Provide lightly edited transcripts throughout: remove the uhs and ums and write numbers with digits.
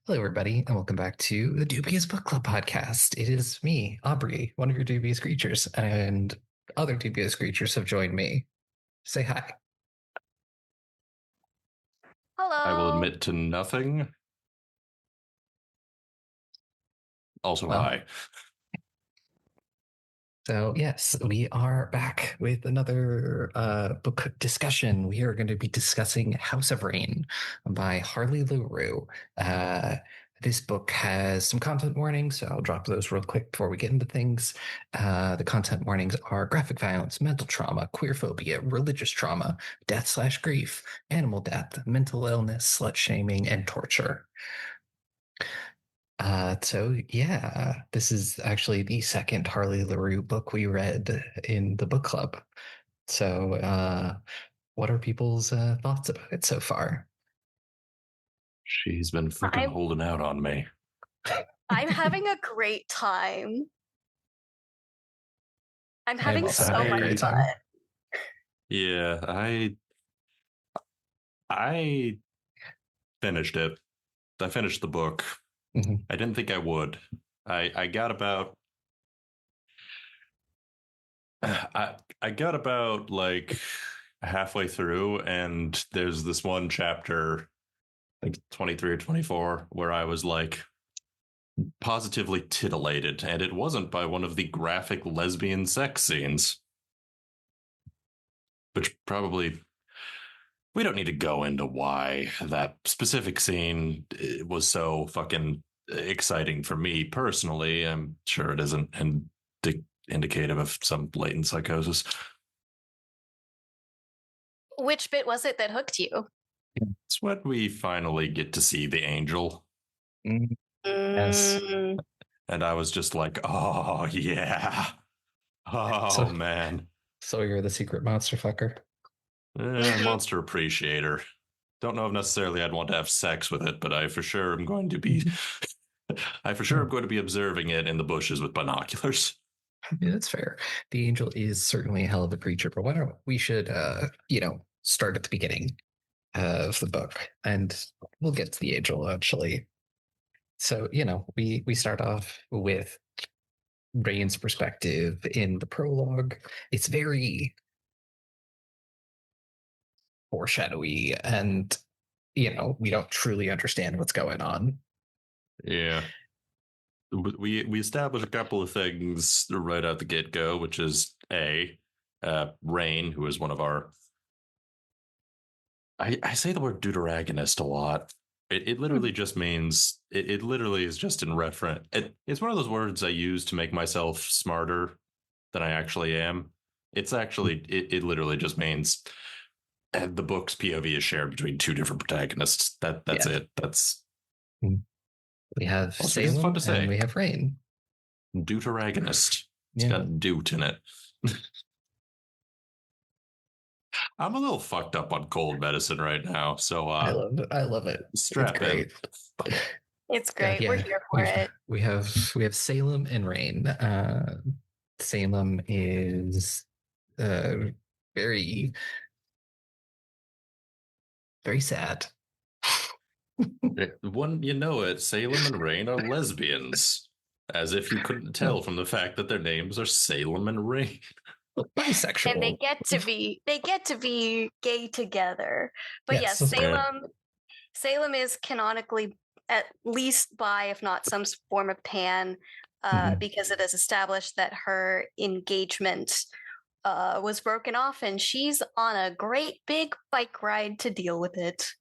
Hello, everybody, and welcome back to the Dubious Book Club podcast. It is me, Aubrey, one of your dubious creatures, and other dubious creatures have joined me. Say hi. I will Hello. admit to nothing. Also, Well, hi. So, yes, we are back with another book discussion. We are going to be discussing House of Rayne by Harley LaRue. This book has some content warnings, so I'll drop those real quick before we get into things. The content warnings are graphic violence, mental trauma, queerphobia, religious trauma, death/grief, animal death, mental illness, slut shaming, and torture. This is actually the second Harley LaRue book we read in the book club. So, what are people's thoughts about it so far? She's been fucking holding out on me. I'm having a great time. I'm having also so having a much great fun. time. Yeah, I finished it. I finished the book. Mm-hmm. I didn't think I would. I got about I got about like halfway through, and there's this one chapter, like 23 or 24, where I was like positively titillated, and it wasn't by one of the graphic lesbian sex scenes. Which probably we don't need to go into why that specific scene was so fucking exciting for me personally. I'm sure it isn't indicative of some latent psychosis. Which bit was it that hooked you? It's when we finally get to see the angel. Yes. And I was just like, oh, yeah. Oh, man. Sawyer, the secret monster fucker. Monster appreciator. Don't know if necessarily I'd want to have sex with it, but I for sure am going to be I'm going to be observing it in the bushes with binoculars. Yeah, that's fair. The angel is certainly a hell of a creature, but why don't we should start at the beginning of the book, and we'll get to the angel actually. So, we start off with Rayne's perspective in the prologue. It's very foreshadowy, and we don't truly understand what's going on. Yeah. We establish a couple of things right out the get-go, which is Rayne, who is one of our I say the word deuteragonist a lot. It literally just means it literally is just in reference. It's one of those words I use to make myself smarter than I actually am. It's actually it literally just means the book's POV is shared between two different protagonists. That's it. That's we have Salem and we have Rayne. Deuteragonist. It's got doot in it. I'm a little fucked up on cold medicine right now, so I love it. Strap in. It's great. We're here for it. We have Salem and Rayne. Salem is very, very sad. When you know it, Salem and Rayne are lesbians, as if you couldn't tell from the fact that their names are Salem and Rayne. Bisexual, and they get to be gay together. But yes, Salem is canonically at least bi, if not some form of pan, because it is established that her engagement was broken off, and she's on a great big bike ride to deal with it.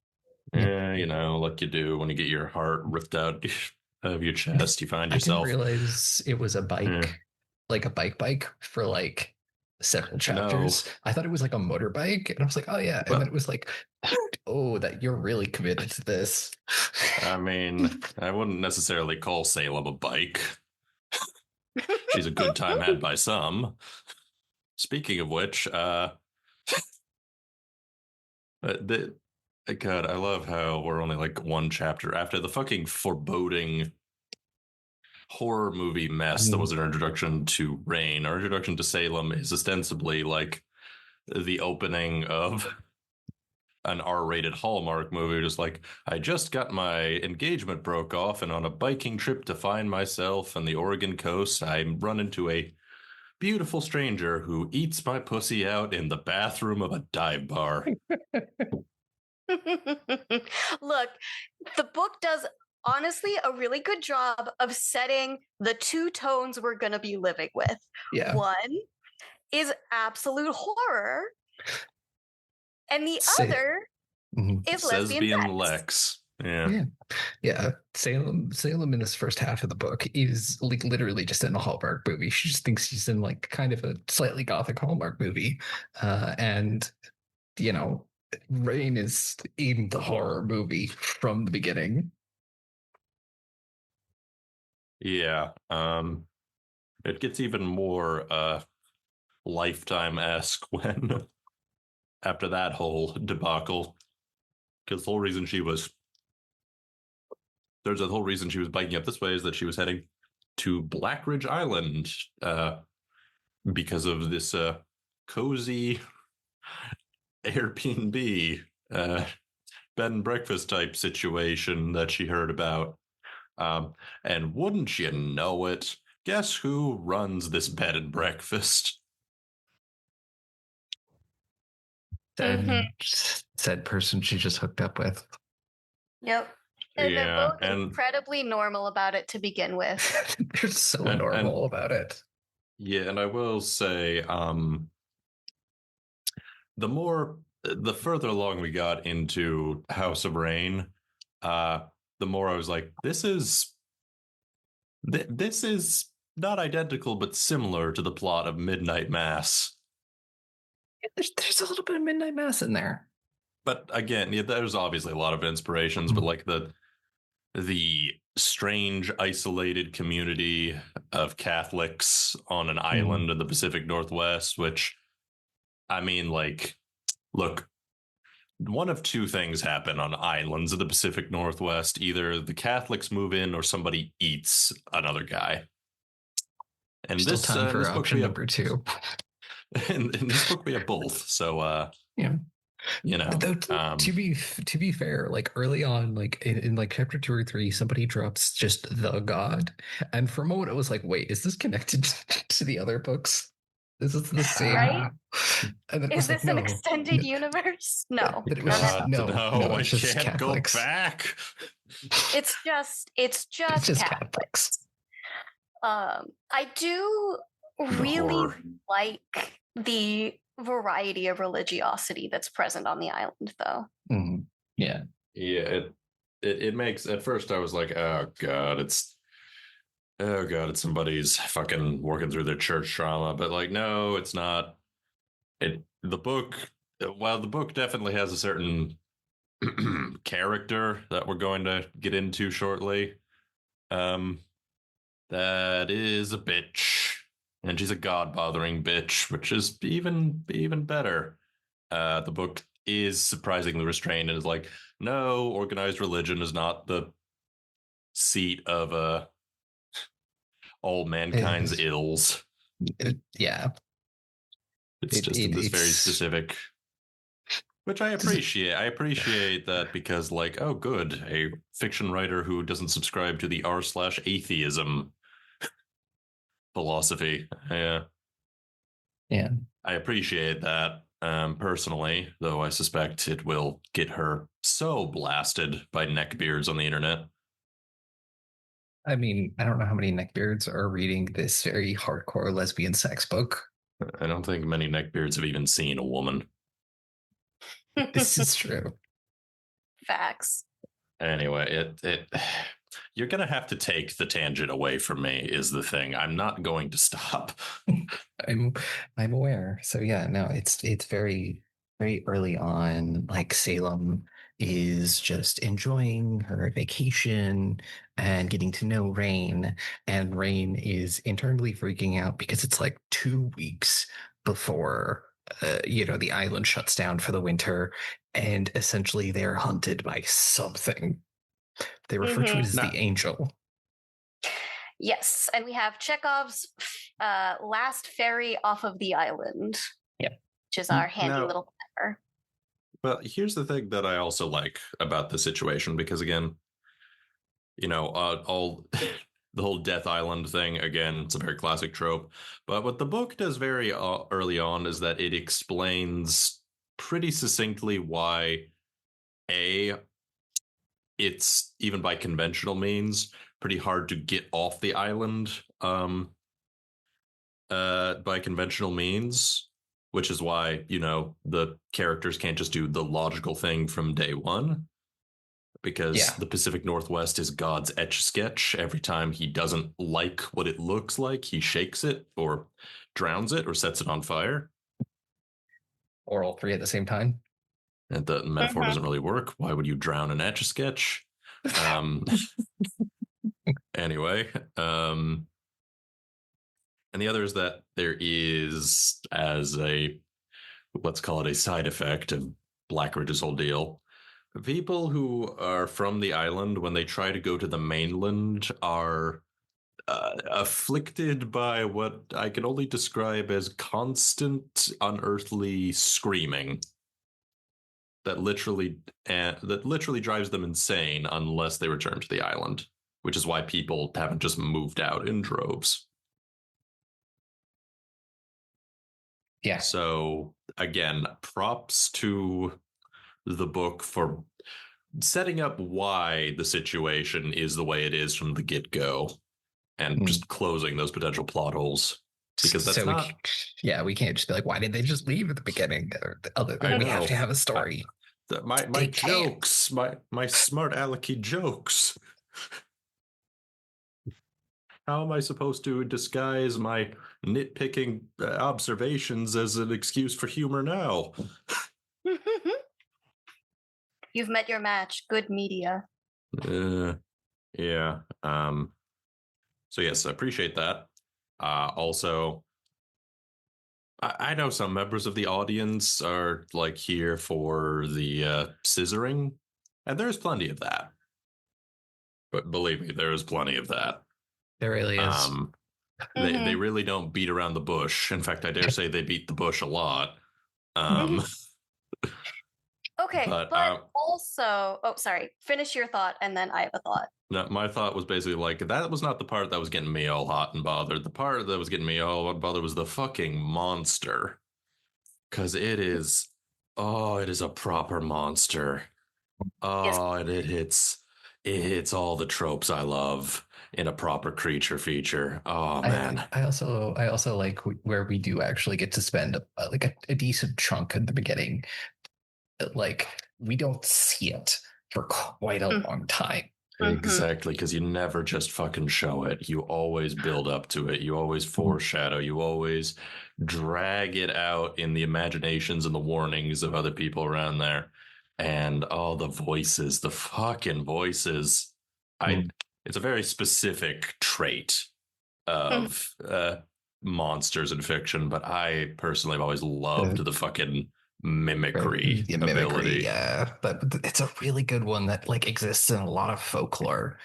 Yeah, like you do when you get your heart ripped out of your chest. You find yourself. I didn't realize it was a bike, like a bike for like several chapters. No. I thought it was like a motorbike, and I was like, oh yeah. And then it was like, oh, that you're really committed to this. I mean, I wouldn't necessarily call Salem a bike. She's a good time had by some. Speaking of which, God, I love how we're only like one chapter after the fucking foreboding horror movie mess that was an introduction to Rayne. Our introduction to Salem is ostensibly like the opening of an R-rated Hallmark movie, just like, I just got my engagement broke off, and on a biking trip to find myself on the Oregon coast, I run into a beautiful stranger who eats my pussy out in the bathroom of a dive bar. Look, the book does honestly a really good job of setting the two tones we're going to be living with. Yeah. One is absolute horror, and the other is lesbian Lex. Yeah. Salem in this first half of the book is like literally just in a Hallmark movie. She just thinks she's in like kind of a slightly gothic Hallmark movie. And you know, Rayne is in the horror movie from the beginning. Yeah. It gets even more Lifetime-esque when after that whole debacle, because the whole reason there's a whole reason she was biking up this way is that she was heading to Blackridge Island because of this cozy Airbnb bed and breakfast type situation that she heard about. And wouldn't you know it, guess who runs this bed and breakfast? Said person she just hooked up with. Yep. And they're both incredibly normal about it to begin with. They're so normal about it. Yeah, and I will say, the further along we got into House of Rayne, the more I was like, this is not identical, but similar to the plot of Midnight Mass. There's a little bit of Midnight Mass in there. But again, yeah, there's obviously a lot of inspirations, but like the strange isolated community of Catholics on an island in the Pacific Northwest, which, I mean, like, look, one of two things happen on islands of the Pacific Northwest. Either the Catholics move in or somebody eats another guy. And still time for option number two. In this book, we have both. So, yeah. You know, though, to be fair, like early on, like in like chapter 2 or 3, somebody drops just the god, and for a moment it was like, wait, is this connected to the other books? Is this the same? Right? And then is this an extended universe? No. But it was no, I can't Catholics. Go back. It's just Catholics. I do really like the variety of religiosity that's present on the island, though. Yeah. It makes, at first I was like, oh god, it's somebody's fucking working through their church trauma, but like, no, it's not. The book definitely has a certain character that we're going to get into shortly, that is a bitch, and she's a god-bothering bitch, which is even better. The book is surprisingly restrained and is like, no, organized religion is not the seat of all mankind's ills. Yeah. It's this very specific, which I appreciate. I appreciate that because, like, oh, good, a fiction writer who doesn't subscribe to the r/atheism philosophy. Yeah. I appreciate that personally, though I suspect it will get her so blasted by neckbeards on the internet. I mean, I don't know how many neckbeards are reading this very hardcore lesbian sex book. I don't think many neckbeards have even seen a woman. This is true. Facts. Anyway, you're going to have to take the tangent away from me is the thing. I'm not going to stop. I'm aware. So yeah, no, it's very, very early on. Like Salem is just enjoying her vacation and getting to know Rayne, and Rayne is internally freaking out because it's like 2 weeks before the island shuts down for the winter, and essentially they're hunted by something. They refer to it as the Angel. Yes, and we have Chekhov's last ferry off of the island. Yeah, which is our handy little clever. Well, here's the thing that I also like about the situation, because again, all the whole Death Island thing, again, it's a very classic trope. But what the book does very early on is that it explains pretty succinctly why it's, even by conventional means, pretty hard to get off the island by conventional means, which is why, the characters can't just do the logical thing from day one, because the Pacific Northwest is God's etch-a-sketch. Every time he doesn't like what it looks like, he shakes it or drowns it or sets it on fire. Or all three at the same time. And the metaphor doesn't really work. Why would you drown an etch-a-sketch? Anyway, and the other is that there is, as a, let's call it a side effect of Blackridge's whole deal, people who are from the island, when they try to go to the mainland, are afflicted by what I can only describe as constant unearthly screaming that literally drives them insane unless they return to the island, which is why people haven't just moved out in droves. Yeah. So again, props to the book for setting up why the situation is the way it is from the get-go, and just closing those potential plot holes. Because that's we can't just be like, why did they just leave at the beginning? We have to have a story. My jokes, my smart alecky jokes. How am I supposed to disguise my nitpicking observations as an excuse for humor now? You've met your match. Good media. Yeah. So yes, I appreciate that. Also, I know some members of the audience are like here for the scissoring, and there's plenty of that. But believe me, there is plenty of that. There really is. They really don't beat around the bush. In fact, I dare say they beat the bush a lot. Okay, but also, sorry, finish your thought, and then I have a thought. No, my thought was basically like, that was not the part that was getting me all hot and bothered. The part that was getting me all hot and bothered was the fucking monster. Because it is a proper monster. Oh, yes. And it hits all the tropes I love in a proper creature feature. Oh man. I also like where we do actually get to spend a decent chunk in the beginning. Like, we don't see it for quite a long time. Exactly, because you never just fucking show it. You always build up to it. You always foreshadow. You always drag it out in the imaginations and the warnings of other people around there. And all the voices, the fucking voices. It's a very specific trait of monsters in fiction, but I personally have always loved the fucking mimicry ability. Yeah, but it's a really good one that like exists in a lot of folklore,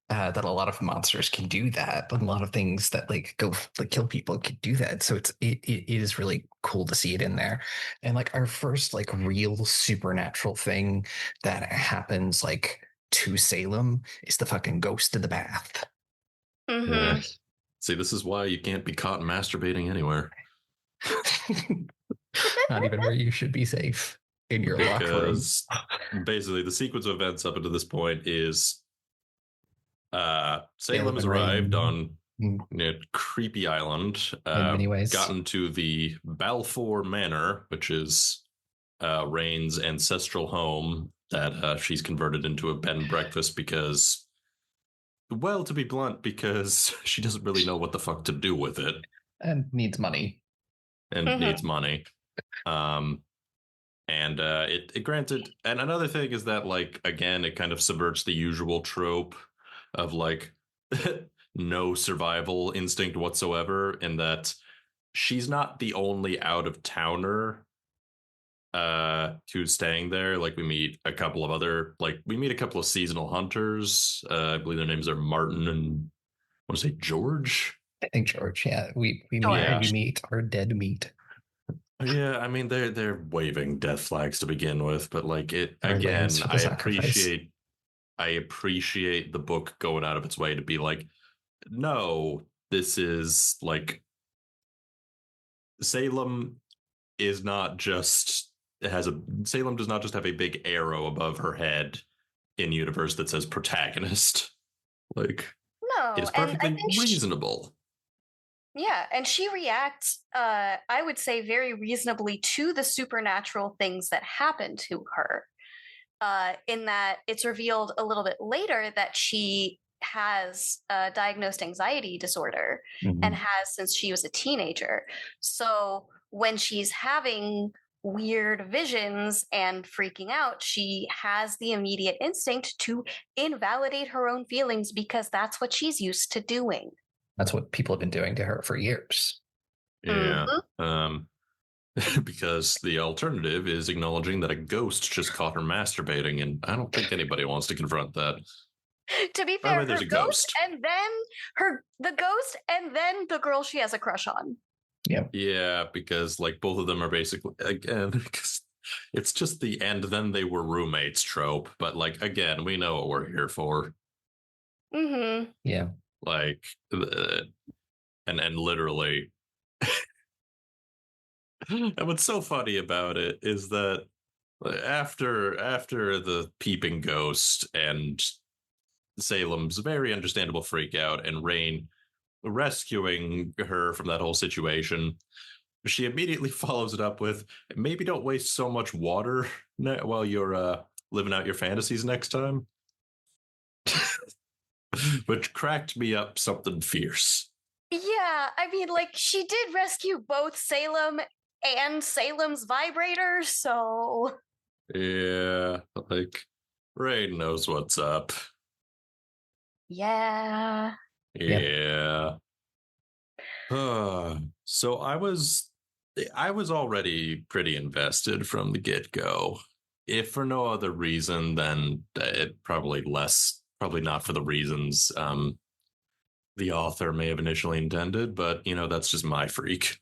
that a lot of monsters can do that, but a lot of things that like go like kill people can do that. So it is really cool to see it in there. And like our first like real supernatural thing that happens like to Salem is the fucking ghost in the bath. Yeah. See, this is why you can't be caught masturbating anywhere. Not even where you should be safe, in your locker room. Because basically the sequence of events up until this point is Salem has arrived on creepy island, in many ways. gotten to the Balfour Manor, which is Rayne's ancestral home that she's converted into a bed and breakfast because, well, to be blunt, because she doesn't really know what the fuck to do with it. And needs money. Needs money. And it granted, and another thing is that, like, again, it kind of subverts the usual trope of like no survival instinct whatsoever, in that she's not the only out of towner who's staying there. Like, we meet a couple of seasonal hunters. I believe their names are Martin and I want to say George. I think George. Yeah, we meet our dead meat. Yeah, I mean they're waving death flags to begin with, but like it Or lambs again, for the sacrifice. I appreciate the book going out of its way to be like, no, this is like Salem is not just Salem does not just have a big arrow above her head in universe that says protagonist. Like it No, is and I perfectly think reasonable. yeah, and she reacts, I would say, very reasonably to the supernatural things that happen to her. In that it's revealed a little bit later that she has a diagnosed anxiety disorder and has since she was a teenager. So when she's having weird visions and freaking out, she has the immediate instinct to invalidate her own feelings because that's what she's used to doing. That's what people have been doing to her for years. Yeah. Because the alternative is acknowledging that a ghost just caught her masturbating, and I don't think anybody wants to confront that. To be By the fair, way, there's a ghost. And then the ghost and then the girl she has a crush on. Yeah. Yeah, because like both of them are basically again because it's just the and then they were roommates trope, but like again, we know what we're here for. Mm-hmm. Yeah. Like and literally and what's so funny about it is that after the peeping ghost and Salem's very understandable freak out and Rayne rescuing her from that whole situation, she immediately follows it up with maybe don't waste so much water while you're living out your fantasies next time. Which cracked me up something fierce. Yeah, I mean, like, she did rescue both Salem and Salem's vibrator, so. Yeah, like, Rayne knows what's up. Yeah. Yeah. So I was already pretty invested from the get-go. If for no other reason than it probably not for the reasons the author may have initially intended, but that's just my freak.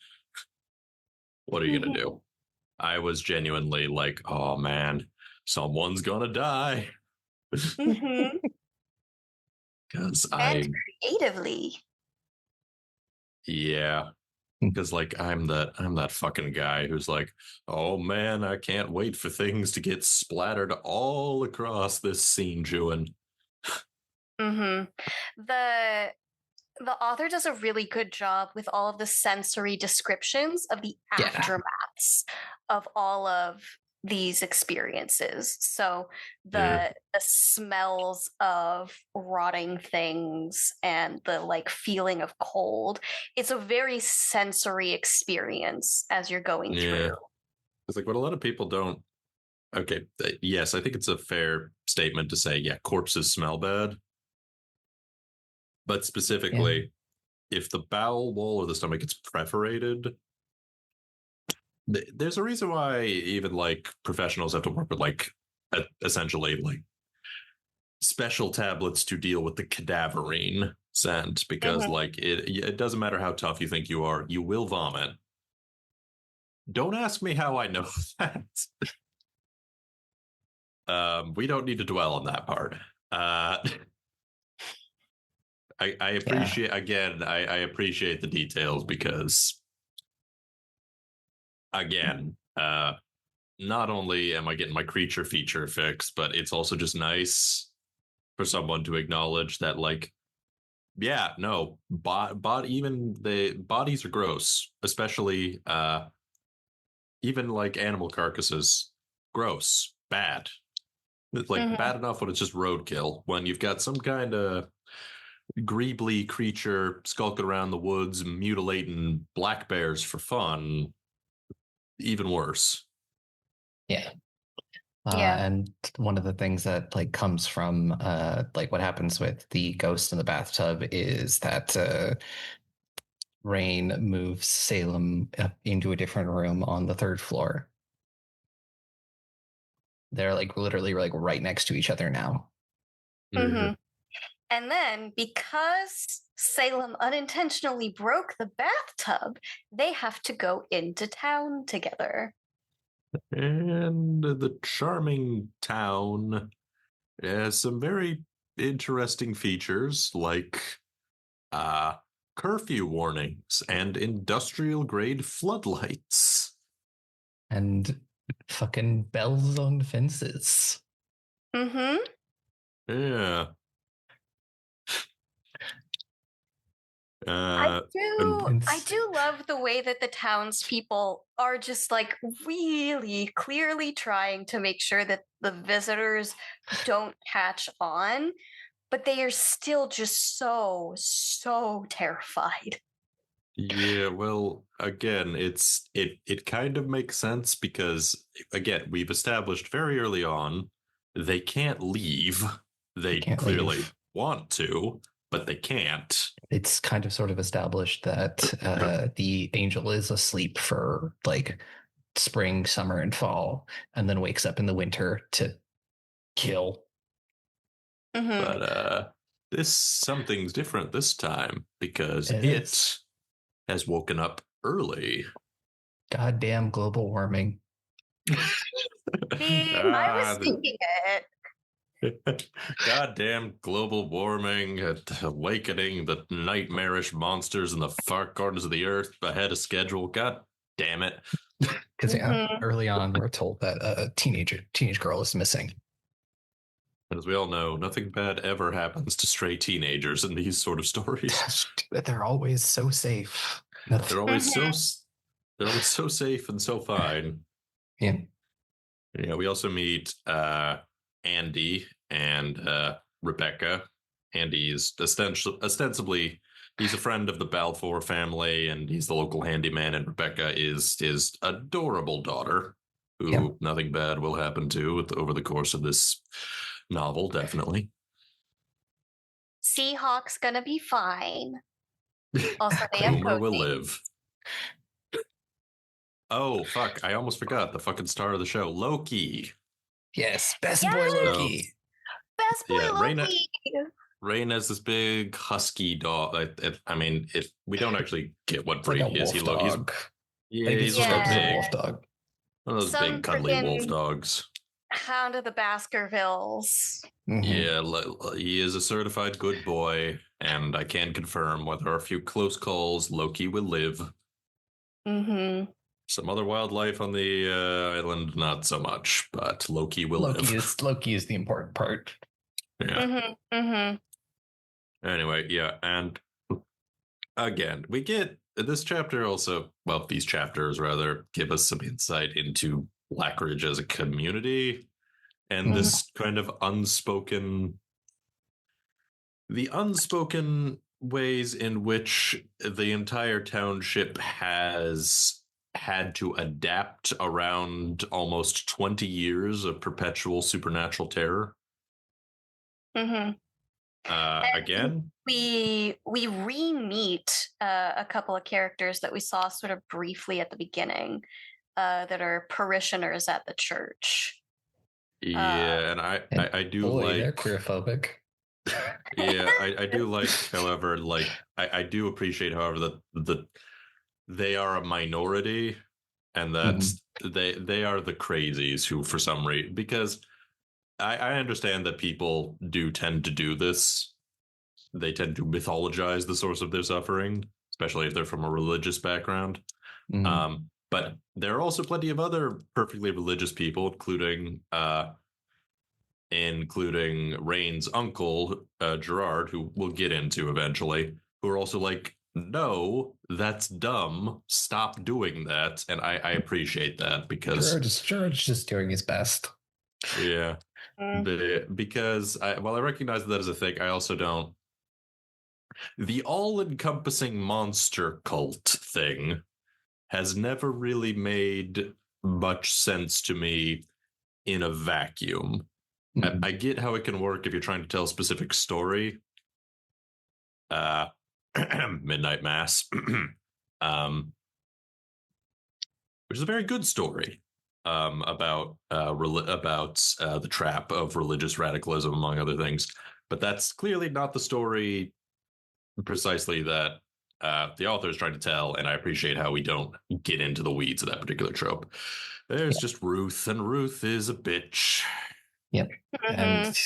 What are you gonna do? I was genuinely like, oh man, someone's gonna die. Mm-hmm. Because And creatively. Yeah. Because like I'm that fucking guy who's like, oh man, I can't wait for things to get splattered all across this scene, Juin. Mm-hmm. The author does a really good job with all of the sensory descriptions of the aftermaths of all of these experiences. So the smells of rotting things and the like feeling of cold, it's a very sensory experience as you're going through. It's like what a lot of people don't. Okay, yes, I think it's a fair statement to say, yeah, corpses smell bad. But specifically, if the bowel wall or the stomach gets perforated, there's a reason why even like professionals have to work with like essentially like special tablets to deal with the cadaverine scent because like it doesn't matter how tough you think you are, you will vomit. Don't ask me how I know that. We don't need to dwell on that part. I appreciate I appreciate the details because again, not only am I getting my creature feature fixed, but it's also just nice for someone to acknowledge that, like, yeah, no, even the bodies are gross, especially even like animal carcasses, gross, bad. It's like bad enough when it's just roadkill. When you've got some kind of greebly creature skulking around the woods, mutilating black bears for fun, even worse. Yeah. And one of the things that like comes from like what happens with the ghost in the bathtub is that Rayne moves Salem into a different room on the third floor. They're like literally like right next to each other now. Mm-hmm. And then, because Salem unintentionally broke the bathtub, they have to go into town together. And the charming town has some very interesting features like curfew warnings and industrial grade floodlights. And fucking bells on fences. Mm-hmm. Yeah. I do love the way that the townspeople are just like really clearly trying to make sure that the visitors don't catch on, but they are still just so terrified. Yeah, well, again, it kind of makes sense because again, we've established very early on they can't leave. They clearly want to, but they can't. It's kind of sort of established that the angel is asleep for like spring, summer, and fall, and then wakes up in the winter to kill. Mm-hmm. But something's different this time because it has woken up early. Goddamn global warming. I was thinking it. Goddamn global warming, awakening the nightmarish monsters in the far corners of the earth ahead of schedule. God damn it. Because early on, we're told that a teenage girl is missing. As we all know, nothing bad ever happens to stray teenagers in these sort of stories. They're always so safe. They're always they're always so safe and so fine. Yeah. Yeah, we also meet Andy and Rebecca. Andy is ostensibly he's a friend of the Balfour family, and he's the local handyman. And Rebecca is his adorable daughter, who nothing bad will happen to over the course of this novel. Definitely, Seahawk's gonna be fine. Also, they have Boomer will live. Oh, fuck. I almost forgot the fucking star of the show, Loki. Yes, best boy Loki. Best boy Loki. Rayne has this big husky dog. I mean, if we don't actually get what breed he is, he's so big. He's a wolf dog. One of those big cuddly wolf dogs. Hound of the Baskervilles. Mm-hmm. Yeah, he is a certified good boy, and I can confirm, whether there are a few close calls, Loki will live. Mm-hmm. Some other wildlife on the island, not so much, but Loki will live. Loki is the important part. Yeah. Mm-hmm. Mm-hmm. Anyway, yeah, and again, we get this chapter also, well, these chapters rather, give us some insight into Blackridge as a community and this kind of unspoken ways in which the entire township has had to adapt around almost 20 years of perpetual supernatural terror. Mm-hmm. Again, we re-meet a couple of characters that we saw sort of briefly at the beginning that are parishioners at the church. Yeah, and I do like they're queerphobic. Yeah, I do like, however, like I do appreciate, however, that they are a minority, and that they are the crazies who, for some reason, because I understand that people do tend to do this. They tend to mythologize the source of their suffering, especially if they're from a religious background. But there are also plenty of other perfectly religious people, including Rayne's uncle, Gerard, who we'll get into eventually, who are also like, no, that's dumb. Stop doing that. And I appreciate that because Gerard's just doing his best. Yeah. Because while I recognize that as a thing, I also don't. The all-encompassing monster cult thing has never really made much sense to me in a vacuum. I get how it can work if you're trying to tell a specific story. Midnight Mass, which is a very good story about the trap of religious radicalism, among other things. But that's clearly not the story precisely that the author is trying to tell, and I appreciate how we don't get into the weeds of that particular trope. There's just Ruth, and Ruth is a bitch. Yep. And,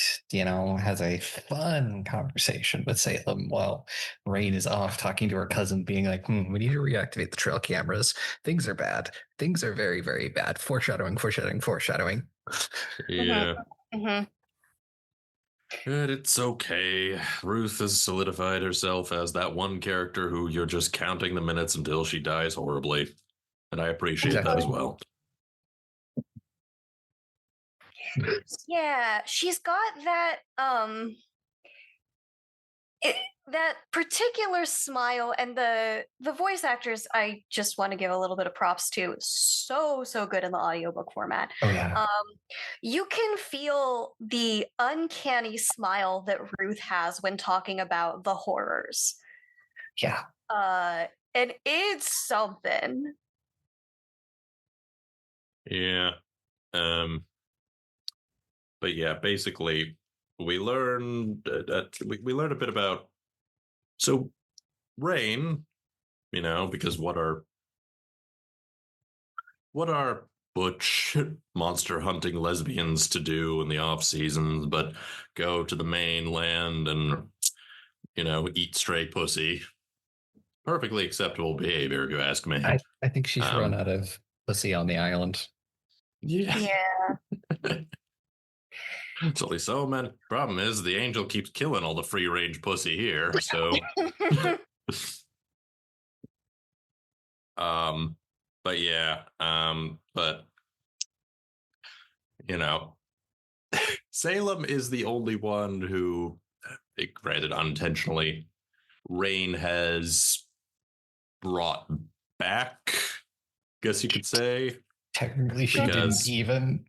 has a fun conversation with Salem while Rayne is off talking to her cousin, being like, we need to reactivate the trail cameras. Things are bad. Things are very, very bad. Foreshadowing. Yeah. But it's okay. Ruth has solidified herself as that one character who you're just counting the minutes until she dies horribly. And I appreciate that as well. Yeah, she's got that that particular smile, and the voice actors I just want to give a little bit of props to. So good in the audiobook format. Oh yeah. You can feel the uncanny smile that Ruth has when talking about the horrors. Yeah. And it's something. Yeah. But yeah, basically, we learned we learned a bit about Rayne, because what are butch monster hunting lesbians to do in the off seasons but go to the mainland and eat stray pussy? Perfectly acceptable behavior, if you ask me. I think she's run out of pussy on the island. Yeah. It's only so many. Problem is, the angel keeps killing all the free range pussy here. So, but yeah, but Salem is the only one who, granted unintentionally, Rayne has brought back. Guess you could say. Technically, she didn't even.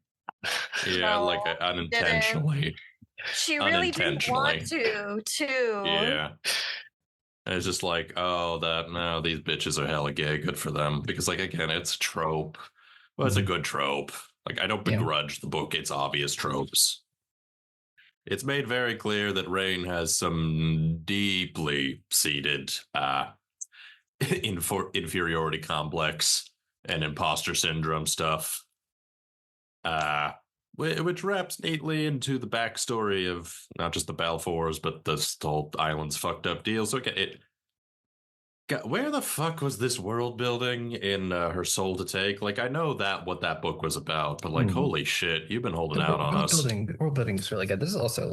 Yeah, no, like unintentionally. She really didn't want to, too. Yeah. And it's just like, these bitches are hella gay. Good for them. Because, again, it's a trope. Well, it's a good trope. I don't begrudge the book. It's obvious tropes. It's made very clear that Rayne has some deeply seated inferiority complex and imposter syndrome stuff. Which wraps neatly into the backstory of not just the Balfours, but this whole island's fucked up deal. So where the fuck was this world building in Her Soul to Take? I know what that book was about, but holy shit, you've been holding out on us. World building is really good. This is also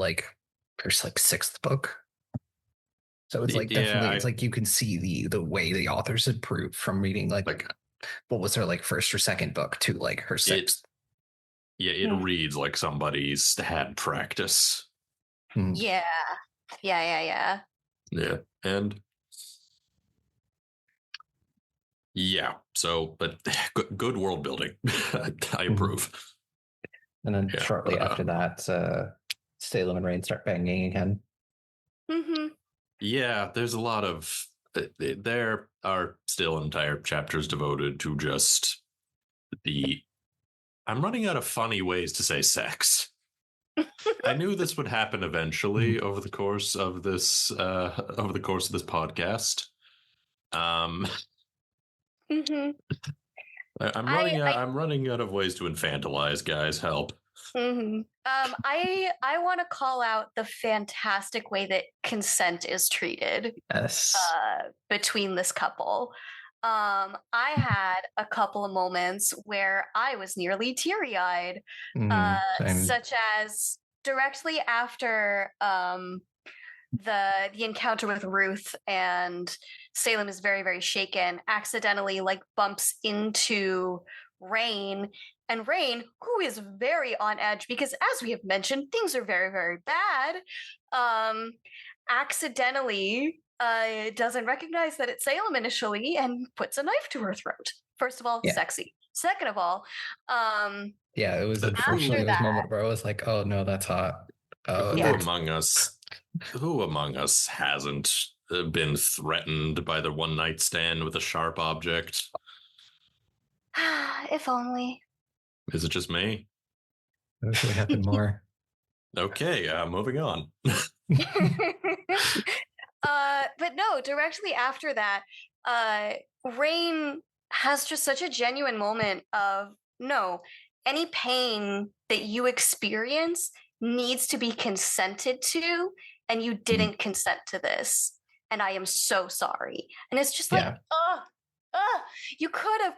her sixth book. So it's definitely, it's you can see the way the authors improved from reading what was her first or second book to her sixth. It reads like somebody's had practice. Yeah. Yeah. And yeah, so, but good world building. I approve. And then shortly after that, Salem and Rayne start banging again. Yeah, there's a lot of, there are still entire chapters devoted to just I'm running out of funny ways to say sex. I knew this would happen eventually over the course of this podcast. I'm running out of ways to infantilize, guys. Help. I want to call out the fantastic way that consent is treated between this couple. I had a couple of moments where I was nearly teary-eyed, such as directly after the encounter with Ruth, and Salem is very, very shaken, accidentally bumps into Rayne, and Rayne, who is very on edge because, as we have mentioned, things are very, very bad, accidentally doesn't recognize that it's Salem initially and puts a knife to her throat. First of all, sexy. Second of all, it was unfortunately this moment where I was like, oh no, that's hot. Who among us hasn't been threatened by the one night stand with a sharp object? If only. Is it just me? It should happen more. Okay, moving on. But no, directly after that, Rayne has just such a genuine moment of no, any pain that you experience needs to be consented to, and you didn't consent to this. And I am so sorry. And it's just like, you could have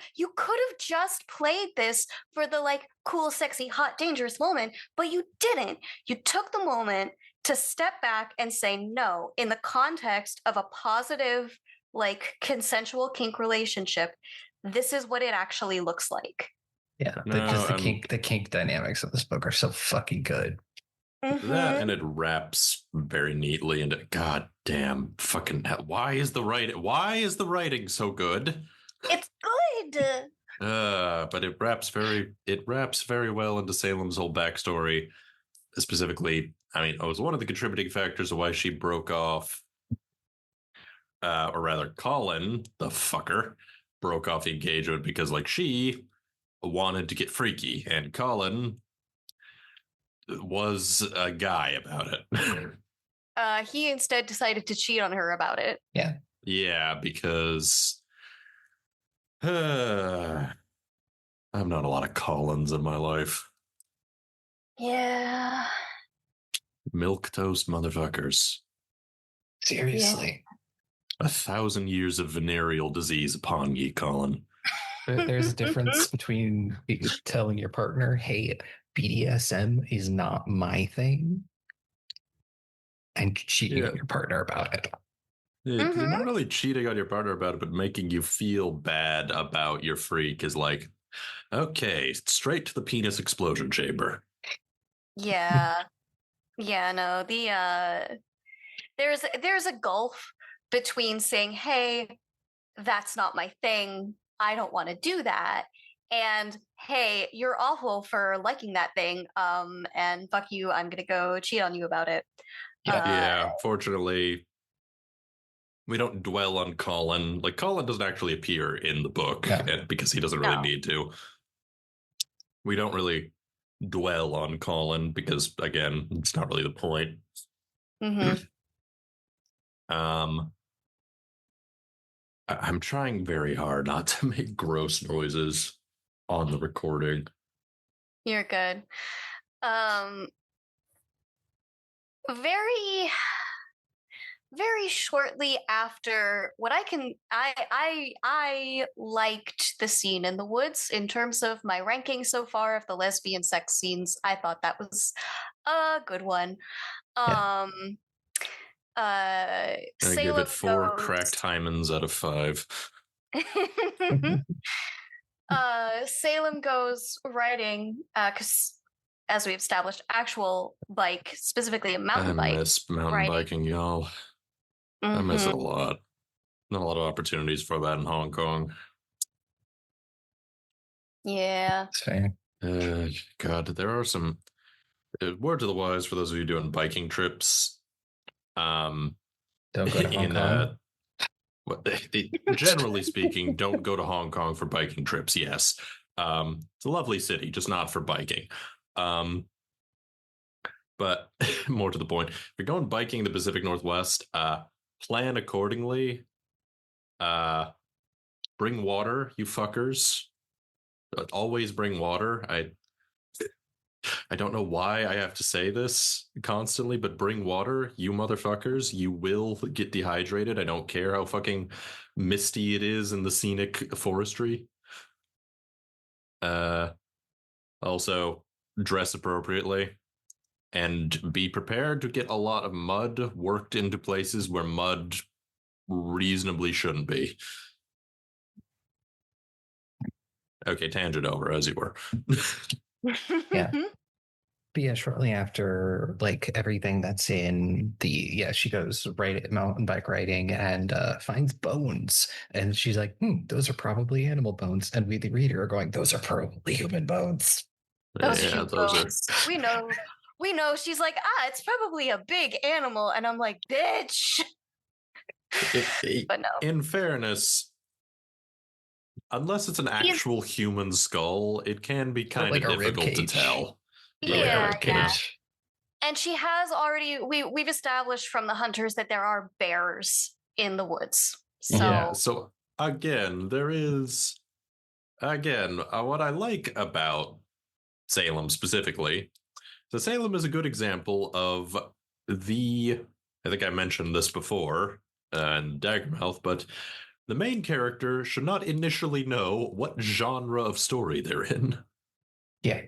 just played this for the like cool, sexy, hot, dangerous moment, but you didn't. You took the moment to step back and say no in the context of a positive, like consensual kink relationship. This is what it actually looks like. Yeah, the kink dynamics of this book are so fucking good. Mm-hmm. That, and it wraps very neatly into goddamn fucking hell. Why is the writing so good? It's good. But it wraps very well into Salem's whole backstory. Specifically, I mean, it was one of the contributing factors of why she broke off, or rather, Colin, the fucker, broke off the engagement because, like, she wanted to get freaky, and Colin was a guy about it. He instead decided to cheat on her about it. Yeah, because I've known a lot of Collins in my life. Yeah. Milquetoast motherfuckers. Seriously. Yeah. 1,000 years of venereal disease upon ye, Colin. There's a difference between telling your partner, hey, BDSM is not my thing, and cheating on your partner about it. You're not really cheating on your partner about it, but making you feel bad about your freak is like, okay, straight to the penis explosion chamber. Yeah. Yeah, no, there's a gulf between saying, hey, that's not my thing, I don't want to do that, and hey, you're awful for liking that thing, and fuck you, I'm gonna go cheat on you about it. Yeah, fortunately, we don't dwell on Colin. Like, Colin doesn't actually appear in the book because he doesn't really need to. We don't really dwell on Colin because, again, it's not really the point. I'm trying very hard not to make gross noises on the recording. You're good. Very shortly after I liked the scene in the woods in terms of my ranking so far of the lesbian sex scenes. I thought that was a good one. I give it 4 cracked hymens out of 5. Salem goes riding because, as we established, actual bike, specifically a mountain bike. I miss mountain biking, y'all. I miss it a lot. Not a lot of opportunities for that in Hong Kong. Yeah. That's fair. God, there are some word to the wise for those of you doing biking trips. Don't go to Hong Kong. Generally speaking, don't go to Hong Kong for biking trips. Yes. It's a lovely city, just not for biking. But more to the point, if you're going biking in the Pacific Northwest, plan accordingly. Bring water, you fuckers. Always bring water. I don't know why I have to say this constantly, but bring water, you motherfuckers. You will get dehydrated. I don't care how fucking misty it is in the scenic forestry. Also, dress appropriately. And be prepared to get a lot of mud worked into places where mud reasonably shouldn't be. Okay, tangent over, as you were. Yeah. But yeah, shortly after, like, everything that's in she goes mountain bike riding and finds bones. And she's like, those are probably animal bones. And we, the reader, are going, those are probably human bones. Those are bones. We know. She's like, it's probably a big animal. And I'm like, bitch. But no. In fairness, unless it's an actual human skull, it can be kind of difficult to tell. Yeah. And she has already we've established from the hunters that there are bears in the woods. So again, what I like about Salem specifically. So Salem is a good example of I think I mentioned this before in Daggermouth, but the main character should not initially know what genre of story they're in. Yeah.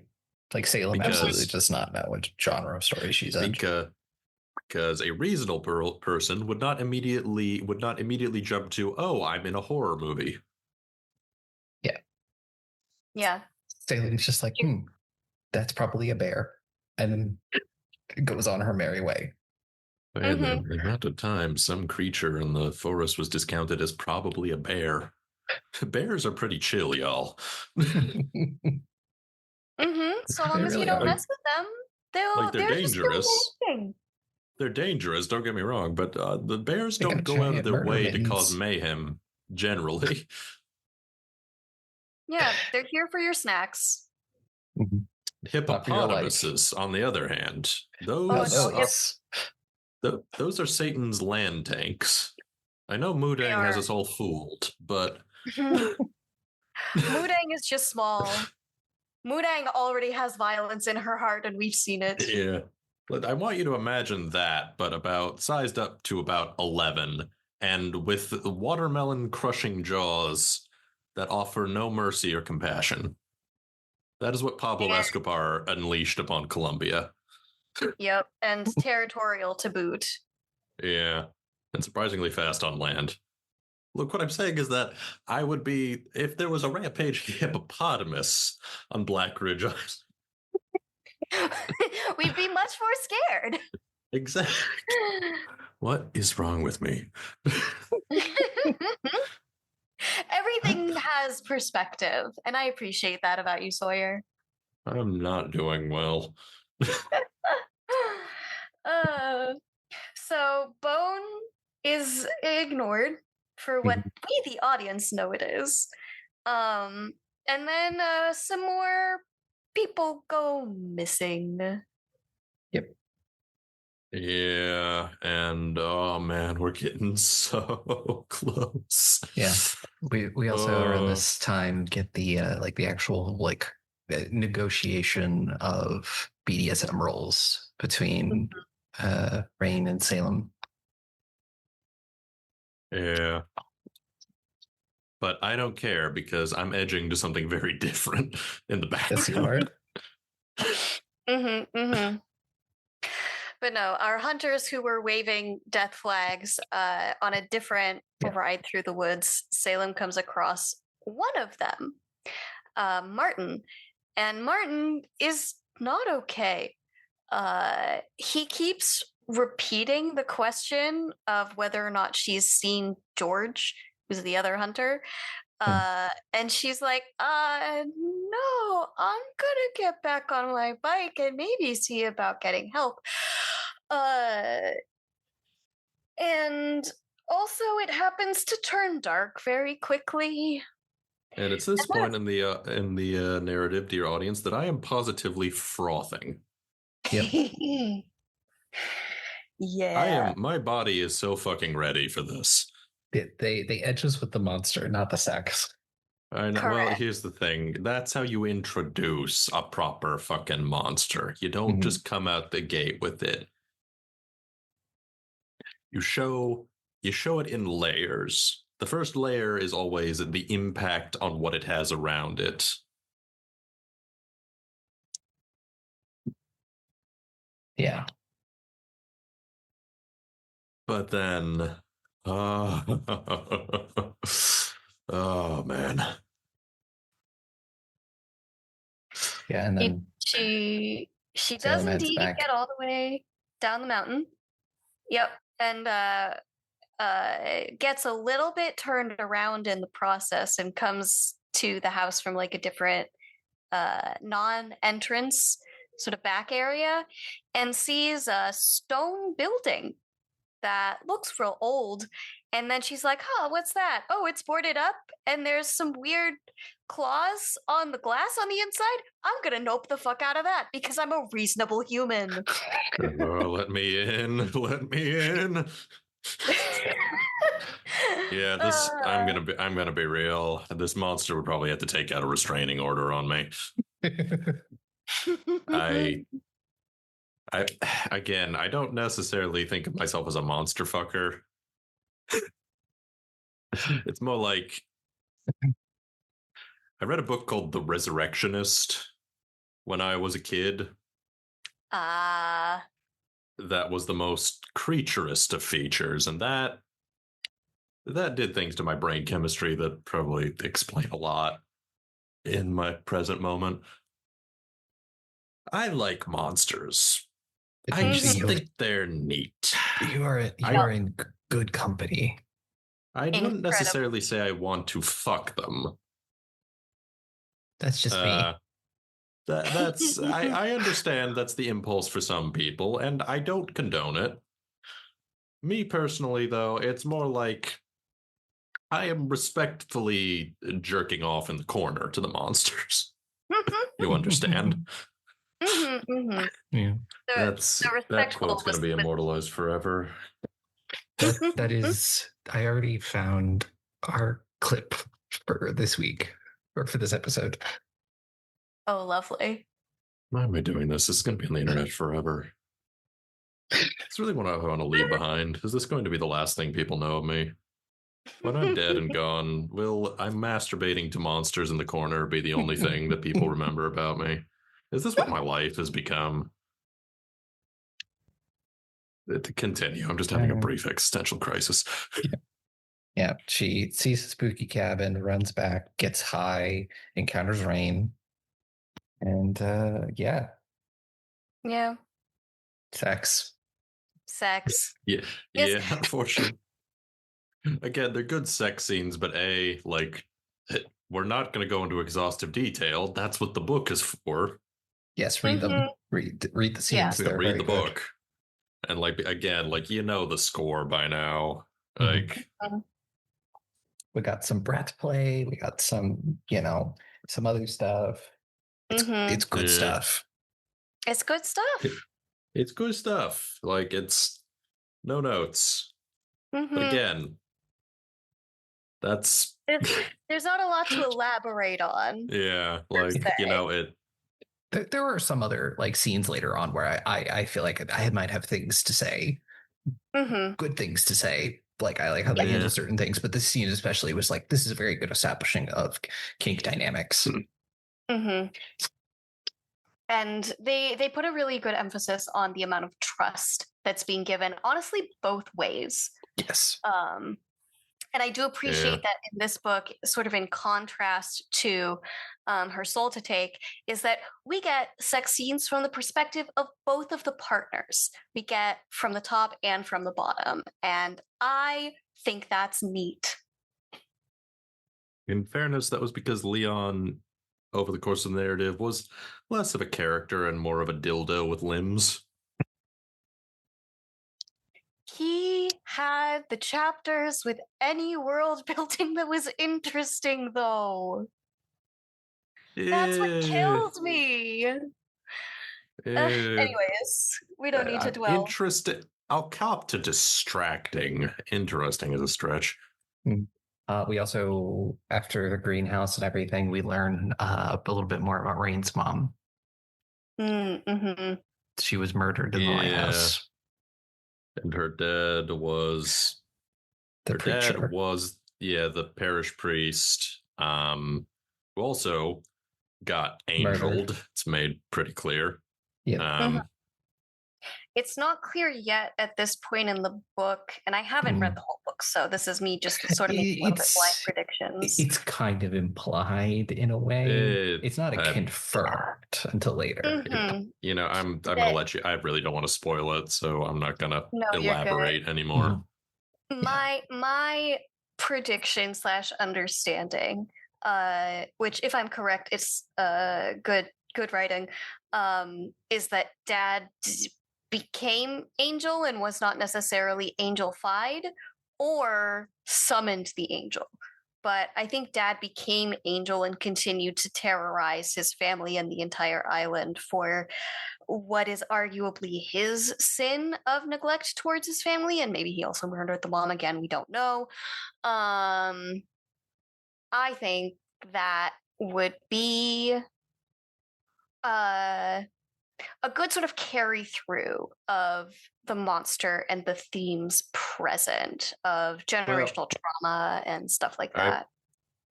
Like Salem absolutely does not know what genre of story she's in. Because a reasonable person would not immediately jump to, oh, I'm in a horror movie. Yeah. Yeah. Salem's just like, that's probably a bear. And then goes on her merry way. And the amount of time some creature in the forest was discounted as probably a bear. Bears are pretty chill, y'all. So long as you don't mess with them, they're dangerous. They're dangerous, don't get me wrong, but the bears don't go out of their way to cause mayhem, generally. Yeah, they're here for your snacks. Hippopotamuses, on the other hand, those are Satan's land tanks. I know Mudang has us all fooled, but Mudang is just small. Mudang already has violence in her heart, and we've seen it. Yeah. But I want you to imagine that, but sized up to about 11, and with watermelon crushing jaws that offer no mercy or compassion. That is what Pablo Escobar unleashed upon Colombia. Yep, and territorial to boot. Yeah, and surprisingly fast on land. Look, what I'm saying is that I would be, if there was a rampage hippopotamus on Black Ridge Island. We'd be much more scared. Exactly. What is wrong with me? Everything has perspective, and I appreciate that about you, Sawyer. I'm not doing well. So Bone is ignored for what we, the audience, know it is. And then some more people go missing. Yep. Yeah, and oh man, we're getting so close. Yeah, we also around this time get the the actual negotiation of BDSM roles between Rayne and Salem. Yeah. But I don't care because I'm edging to something very different in the background. Yes, you are. But no, our hunters who were waving death flags on a different ride through the woods, Salem comes across one of them, Martin. And Martin is not okay. He keeps repeating the question of whether or not she's seen George, who's the other hunter. And she's like, no, I'm gonna get back on my bike and maybe see about getting help. And also it happens to turn dark very quickly. And it's this point in the narrative, dear audience, that I am positively frothing. Yep. Yeah. My body is so fucking ready for this. They edges with the monster, not the sex. I know. Well, here's the thing. That's how you introduce a proper fucking monster. You don't just come out the gate with it. You show it in layers. The first layer is always the impact on what it has around it. Yeah. But then, oh man. Yeah, and then she does indeed get all the way down the mountain. Yep, and gets a little bit turned around in the process and comes to the house from like a different non-entrance sort of back area and sees a stone building that looks real old. And then she's like, huh, what's that? Oh, it's boarded up and there's some weird claws on the glass on the inside. I'm going to nope the fuck out of that because I'm a reasonable human. Oh, let me in. Let me in. Yeah, I'm gonna be real. This monster would probably have to take out a restraining order on me. I again, I don't necessarily think of myself as a monster fucker. It's more like I read a book called The Resurrectionist when I was a kid. That was the most creaturist of features, and that did things to my brain chemistry that probably explain a lot in my present moment. I like monsters. I just think they're neat. You are in good company. I wouldn't necessarily say I want to fuck them. That's just me. That's I understand that's the impulse for some people, and I don't condone it. Me personally, though, it's more like I am respectfully jerking off in the corner to the monsters. You understand? Yeah. That quote's going to be immortalized forever. That is, I already found our clip for this week or for this episode. Oh, lovely. Why am I doing this? This is going to be on the internet forever. It's really what I want to leave behind. Is this going to be the last thing people know of me? When I'm dead and gone, will I'm masturbating to monsters in the corner be the only thing that people remember about me? Is this what my life has become? To continue, I'm just having a brief existential crisis. Yeah, she sees a spooky cabin, runs back, gets high, encounters Rayne, and yeah. Sex. Yeah, unfortunately. Again, they're good sex scenes, but we're not going to go into exhaustive detail. That's what the book is for. Yes, read them. Read the scenes. Yeah. Read the book. And the score by now. We got some brat play. We got some, some other stuff. It's good stuff. It's good stuff. It's good stuff. It's no notes. But again, there's not a lot to elaborate on. Yeah, There are some other scenes later on where I feel like I might have things to say, good things to say. I like how they handle certain things, but this scene especially was this is a very good establishing of kink dynamics. And they put a really good emphasis on the amount of trust that's being given, honestly, both ways. Yes. And I do appreciate that in this book, sort of in contrast to Her Soul to Take, is that we get sex scenes from the perspective of both of the partners. We get from the top and from the bottom. And I think that's neat. In fairness, that was because Leon, over the course of the narrative, was less of a character and more of a dildo with limbs. He had the chapters with any world building that was interesting, though. That's what kills me. Anyways, we don't need to dwell. Interesting. I'll cop to distracting. Interesting is a stretch. We also, after the greenhouse and everything, we learn a little bit more about Rayne's mom. She was murdered in the lighthouse. And her dad was the preacher. Dad was the parish priest. Who also got angeled. It's made pretty clear. It's not clear yet at this point in the book, and I haven't read the whole book, so this is me just sort of making a little bit blind predictions. It's kind of implied in a way. It's not confirmed until later. I'm gonna let you. I really don't want to spoil it, so I'm not gonna elaborate anymore. My prediction / understanding, which, if I'm correct, it's good writing, is that Dad became Angel and was not necessarily angel-fied, or summoned the angel. But I think Dad became Angel and continued to terrorize his family and the entire island for what is arguably his sin of neglect towards his family, and maybe he also murdered the mom again. We don't know. I think that would be a good sort of carry through of the monster and the themes present of generational trauma and stuff like that.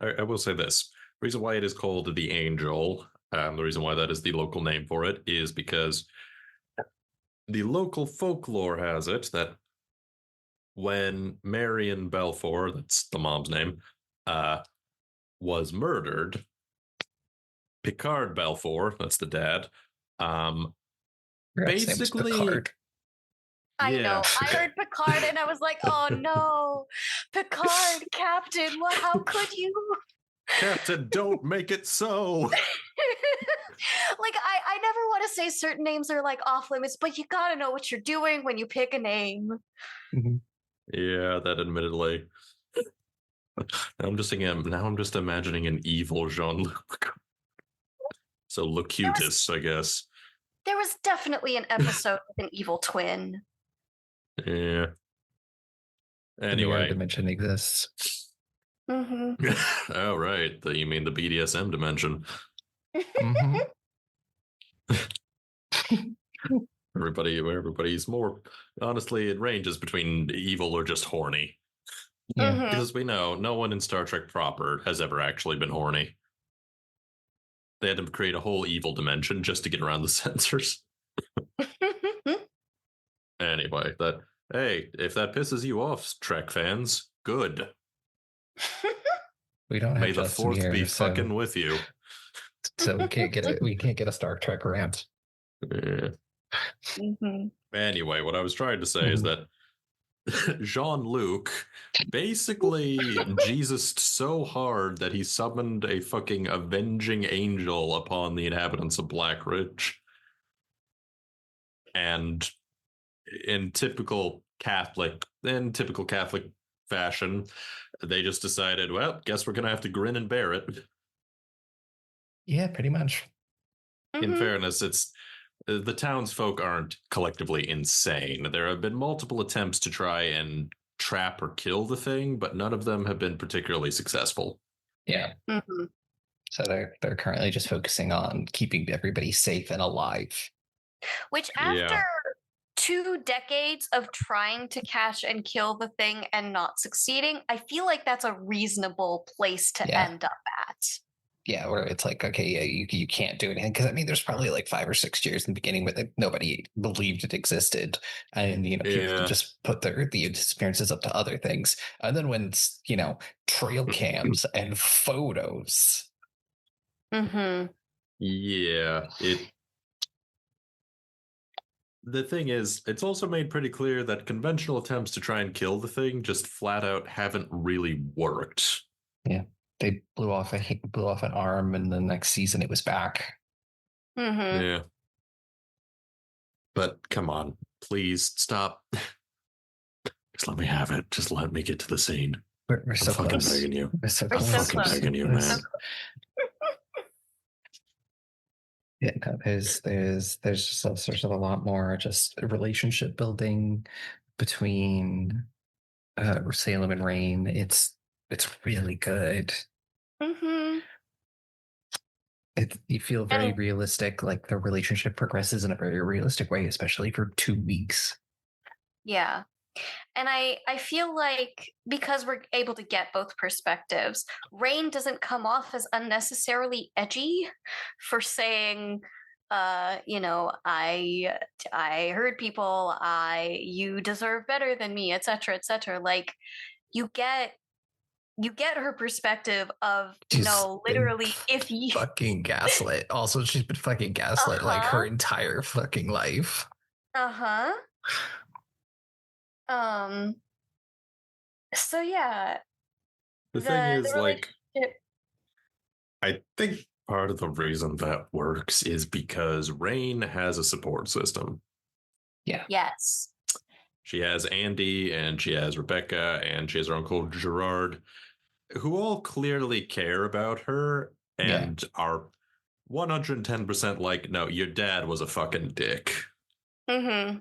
I will say this. The reason why it is called the Angel, the reason why that is the local name for it, is because the local folklore has it that when Marion Balfour, that's the mom's name, was murdered, Picard Balfour, that's the dad, basically... Picard. I know. I heard Picard and I was like, oh no, Picard, Captain, how could you? Captain, don't make it so. Like, I never want to say certain names are like off limits, but you gotta know what you're doing when you pick a name. Mm-hmm. Yeah, that admittedly. Now I'm just imagining an evil Jean-Luc. So Locutus, I guess. There was definitely an episode with an evil twin. Yeah. Anyway. The dimension exists. Mm-hmm. Oh, right. You mean the BDSM dimension. Mm-hmm. Everybody's more... Honestly, it ranges between evil or just horny. Yeah. Mm-hmm. Because we know no one in Star Trek proper has ever actually been horny. They had to create a whole evil dimension just to get around the censors. Anyway, if that pisses you off, Trek fans, good. We don't have May the Justin fourth here, be fucking with you. So we can't get it. We can't get a Star Trek rant. Yeah. Mm-hmm. Anyway, what I was trying to say is that Jean-Luc basically Jesus so hard that he summoned a fucking avenging angel upon the inhabitants of Black Ridge. And in typical Catholic fashion, they just decided, well, guess we're gonna have to grin and bear it. Yeah, pretty much. Mm-hmm. In fairness, it's the townsfolk aren't collectively insane. There have been multiple attempts to try and trap or kill the thing, but none of them have been particularly successful. Yeah. Mm-hmm. So they're currently just focusing on keeping everybody safe and alive. Which after 2 decades of trying to catch and kill the thing and not succeeding, I feel like that's a reasonable place to end up at. Yeah, where it's like, okay, yeah, you can't do anything. Because, I mean, there's probably like 5 or 6 years in the beginning where nobody believed it existed. And, people just put the disappearances up to other things. And then when, trail cams and photos. Mm-hmm. Yeah, the thing is, it's also made pretty clear that conventional attempts to try and kill the thing just flat out haven't really worked. Yeah. They blew off an arm, and the next season it was back. Mm-hmm. Yeah. But come on, please stop. Just let me have it. Just let me get to the scene. We're so fucking close. begging you. We're so I'm close. fucking begging you, man. Yeah, no, there's just sort of a lot more just relationship building between Salem and Rayne. It's really good. Mm-hmm. You feel very realistic, like the relationship progresses in a very realistic way, especially for 2 weeks. Yeah. And I feel like because we're able to get both perspectives, Rayne doesn't come off as unnecessarily edgy for saying, I hurt people, you deserve better than me, etc., etc. Like, you get her perspective of, literally, if you fucking gaslit. Also, she's been fucking gaslit like her entire fucking life. So yeah. The thing is, I think part of the reason that works is because Rayne has a support system. Yeah. Yes. She has Andy, and she has Rebecca, and she has her uncle Gerard, who all clearly care about her and are 110% like, no, your dad was a fucking dick. Mm-hmm.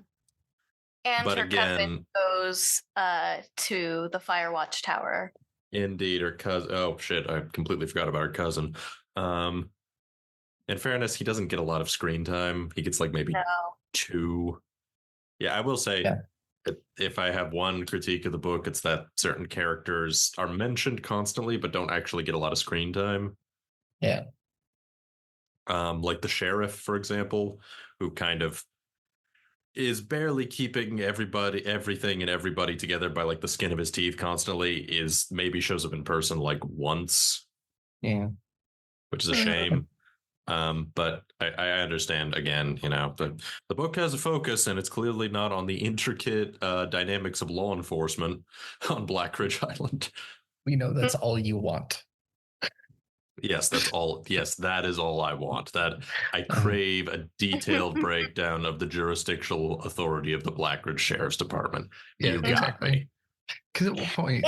And but her again, cousin goes to the Firewatch Tower. Indeed, her cousin. Oh shit, I completely forgot about her cousin. In fairness, he doesn't get a lot of screen time. He gets like maybe 2. Yeah, I will say, if I have one critique of the book, it's that certain characters are mentioned constantly but don't actually get a lot of screen time. Yeah. Like the sheriff, for example, who kind of is barely keeping everything and everybody together by like the skin of his teeth constantly, is maybe shows up in person like once. Yeah. Which is a shame. But I understand, again, the book has a focus, and it's clearly not on the intricate dynamics of law enforcement on Black Ridge Island. We know that's all you want. Yes, that's all. Yes, that is all I want. That I crave a detailed breakdown of the jurisdictional authority of the Black Ridge Sheriff's Department. Yeah, you got me. Because at what point,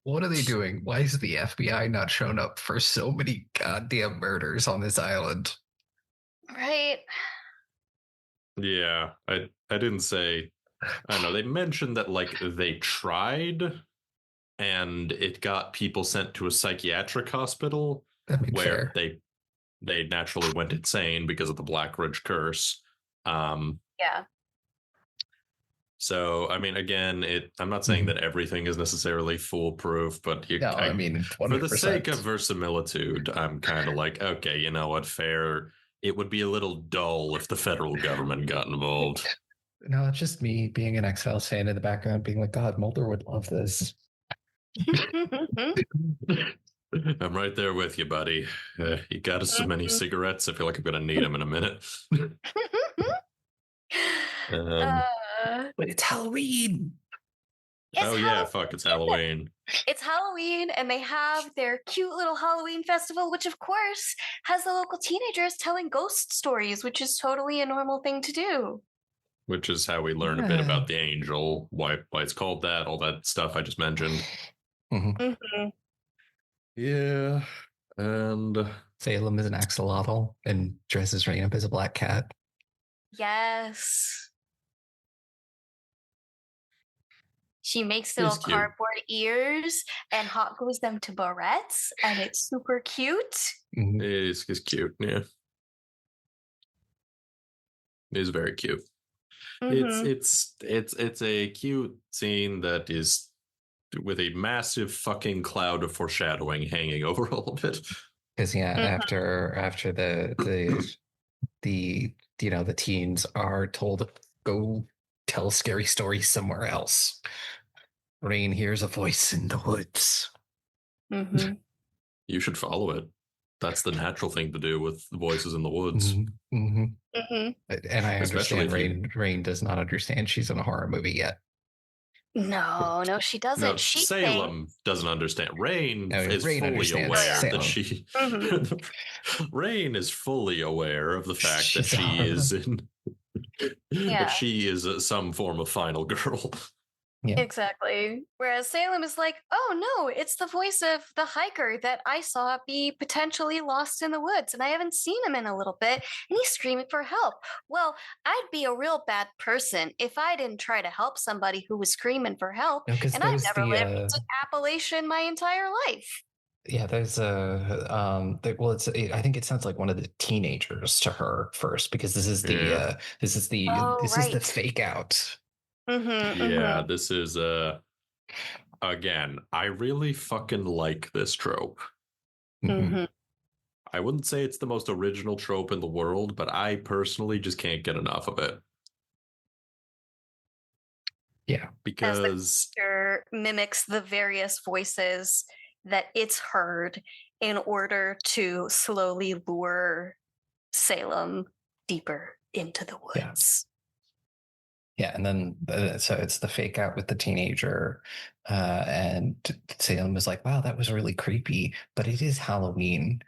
what are they doing? Why is the FBI not shown up for so many goddamn murders on this island? Right. Yeah, I didn't say. I don't know. They mentioned that like they tried, and it got people sent to a psychiatric hospital where they naturally went insane because of the Black Ridge curse. Yeah. So, I mean, again, I'm not saying that everything is necessarily foolproof, but for the sake of verisimilitude, I'm kind of like, okay, you know what, fair. It would be a little dull if the federal government got involved. No, it's just me being an X-Files fan in the background being like, God, Mulder would love this. I'm right there with you, buddy. You got us so many cigarettes. I feel like I'm going to need them in a minute. But it's Halloween. It's Halloween. It's Halloween, and they have their cute little Halloween festival, which of course has the local teenagers telling ghost stories, which is totally a normal thing to do. Which is how we learn a bit about the angel, why it's called that, all that stuff I just mentioned. Yeah, and Salem is an axolotl and dresses Rayne up as a black cat. Yes. She makes little cardboard ears and hot glues them to barrettes, and it's super cute. It is cute, yeah. It is very cute. It's a cute scene that is with a massive fucking cloud of foreshadowing hanging over all of it. Because after the teens are told to go tell scary stories somewhere else, Rayne hears a voice in the woods. You should follow it. That's the natural thing to do with voices in the woods. And I understand Rayne does not understand she's in a horror movie yet. No, she doesn't. No, Salem doesn't understand. Rayne is fully aware that she. Rayne is fully aware of the fact that she is in. That she is some form of final girl. Yeah. Exactly. Whereas Salem is like, oh no, it's the voice of the hiker that I saw be potentially lost in the woods, and I haven't seen him in a little bit, and he's screaming for help. Well, I'd be a real bad person if I didn't try to help somebody who was screaming for help, and I've never lived in Appalachian my entire life. Yeah, there's I think it sounds like one of the teenagers to her first, because this is the fake out. This is again, I really fucking like this trope. I wouldn't say it's the most original trope in the world, but I personally just can't get enough of it. Yeah, because as the character mimics the various voices that it's heard in order to slowly lure Salem deeper into the woods. Yeah, and then so it's the fake out with the teenager, and Salem is like, wow, that was really creepy, but it is Halloween.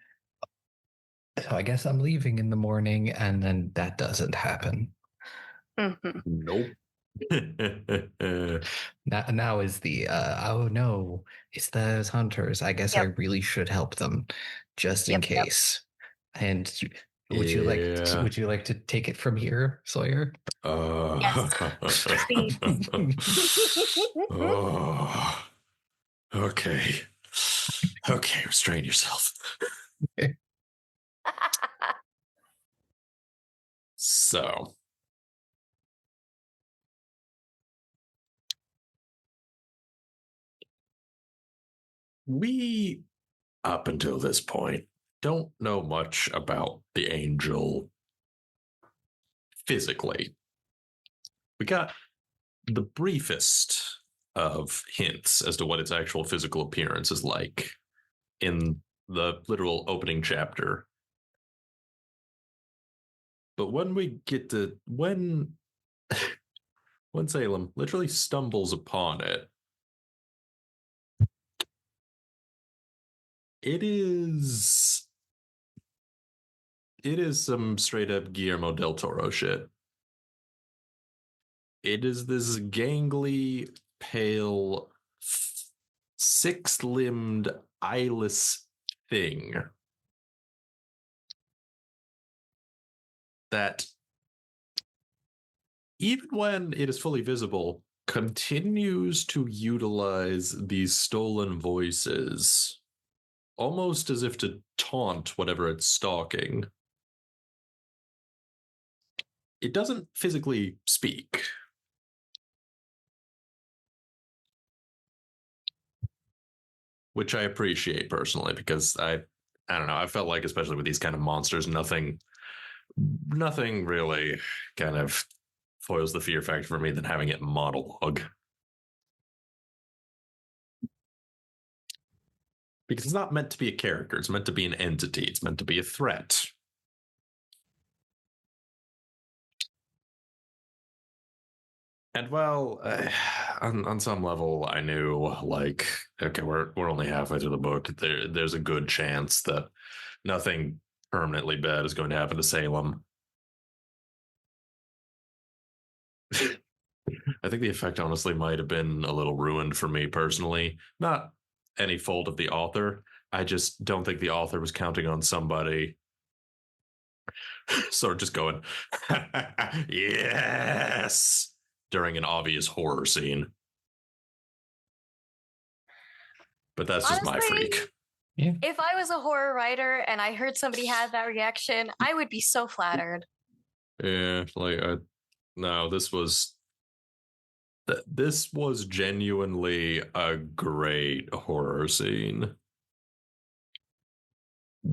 So I guess I'm leaving in the morning, and then that doesn't happen. Mm-hmm. Nope. now is the oh no, it's those hunters. I guess I really should help them just in case. And would you like to take it from here, Sawyer? Yes. Oh, okay. Okay, restrain yourself. So, we, up until this point, don't know much about the angel physically. We got the briefest of hints as to what its actual physical appearance is like in the literal opening chapter. But when we get to when Salem literally stumbles upon it, it is some straight up Guillermo del Toro shit. It is this gangly, pale, six-limbed, eyeless thing that, even when it is fully visible, continues to utilize these stolen voices, almost as if to taunt whatever it's stalking. It doesn't physically speak. Which I appreciate personally, because I don't know, I felt like, especially with these kind of monsters, nothing really kind of foils the fear factor for me than having it monologue. Because it's not meant to be a character, it's meant to be an entity, it's meant to be a threat. And well, on some level, I knew, like, okay, we're only halfway through the book. There's a good chance that nothing permanently bad is going to happen to Salem. I think the effect honestly might have been a little ruined for me personally. Not any fault of the author. I just don't think the author was counting on somebody sort of just going, yes, during an obvious horror scene. But that's honestly, just my freak. Yeah. If I was a horror writer and I heard somebody had that reaction, I would be so flattered. Yeah, like, no, this was genuinely a great horror scene.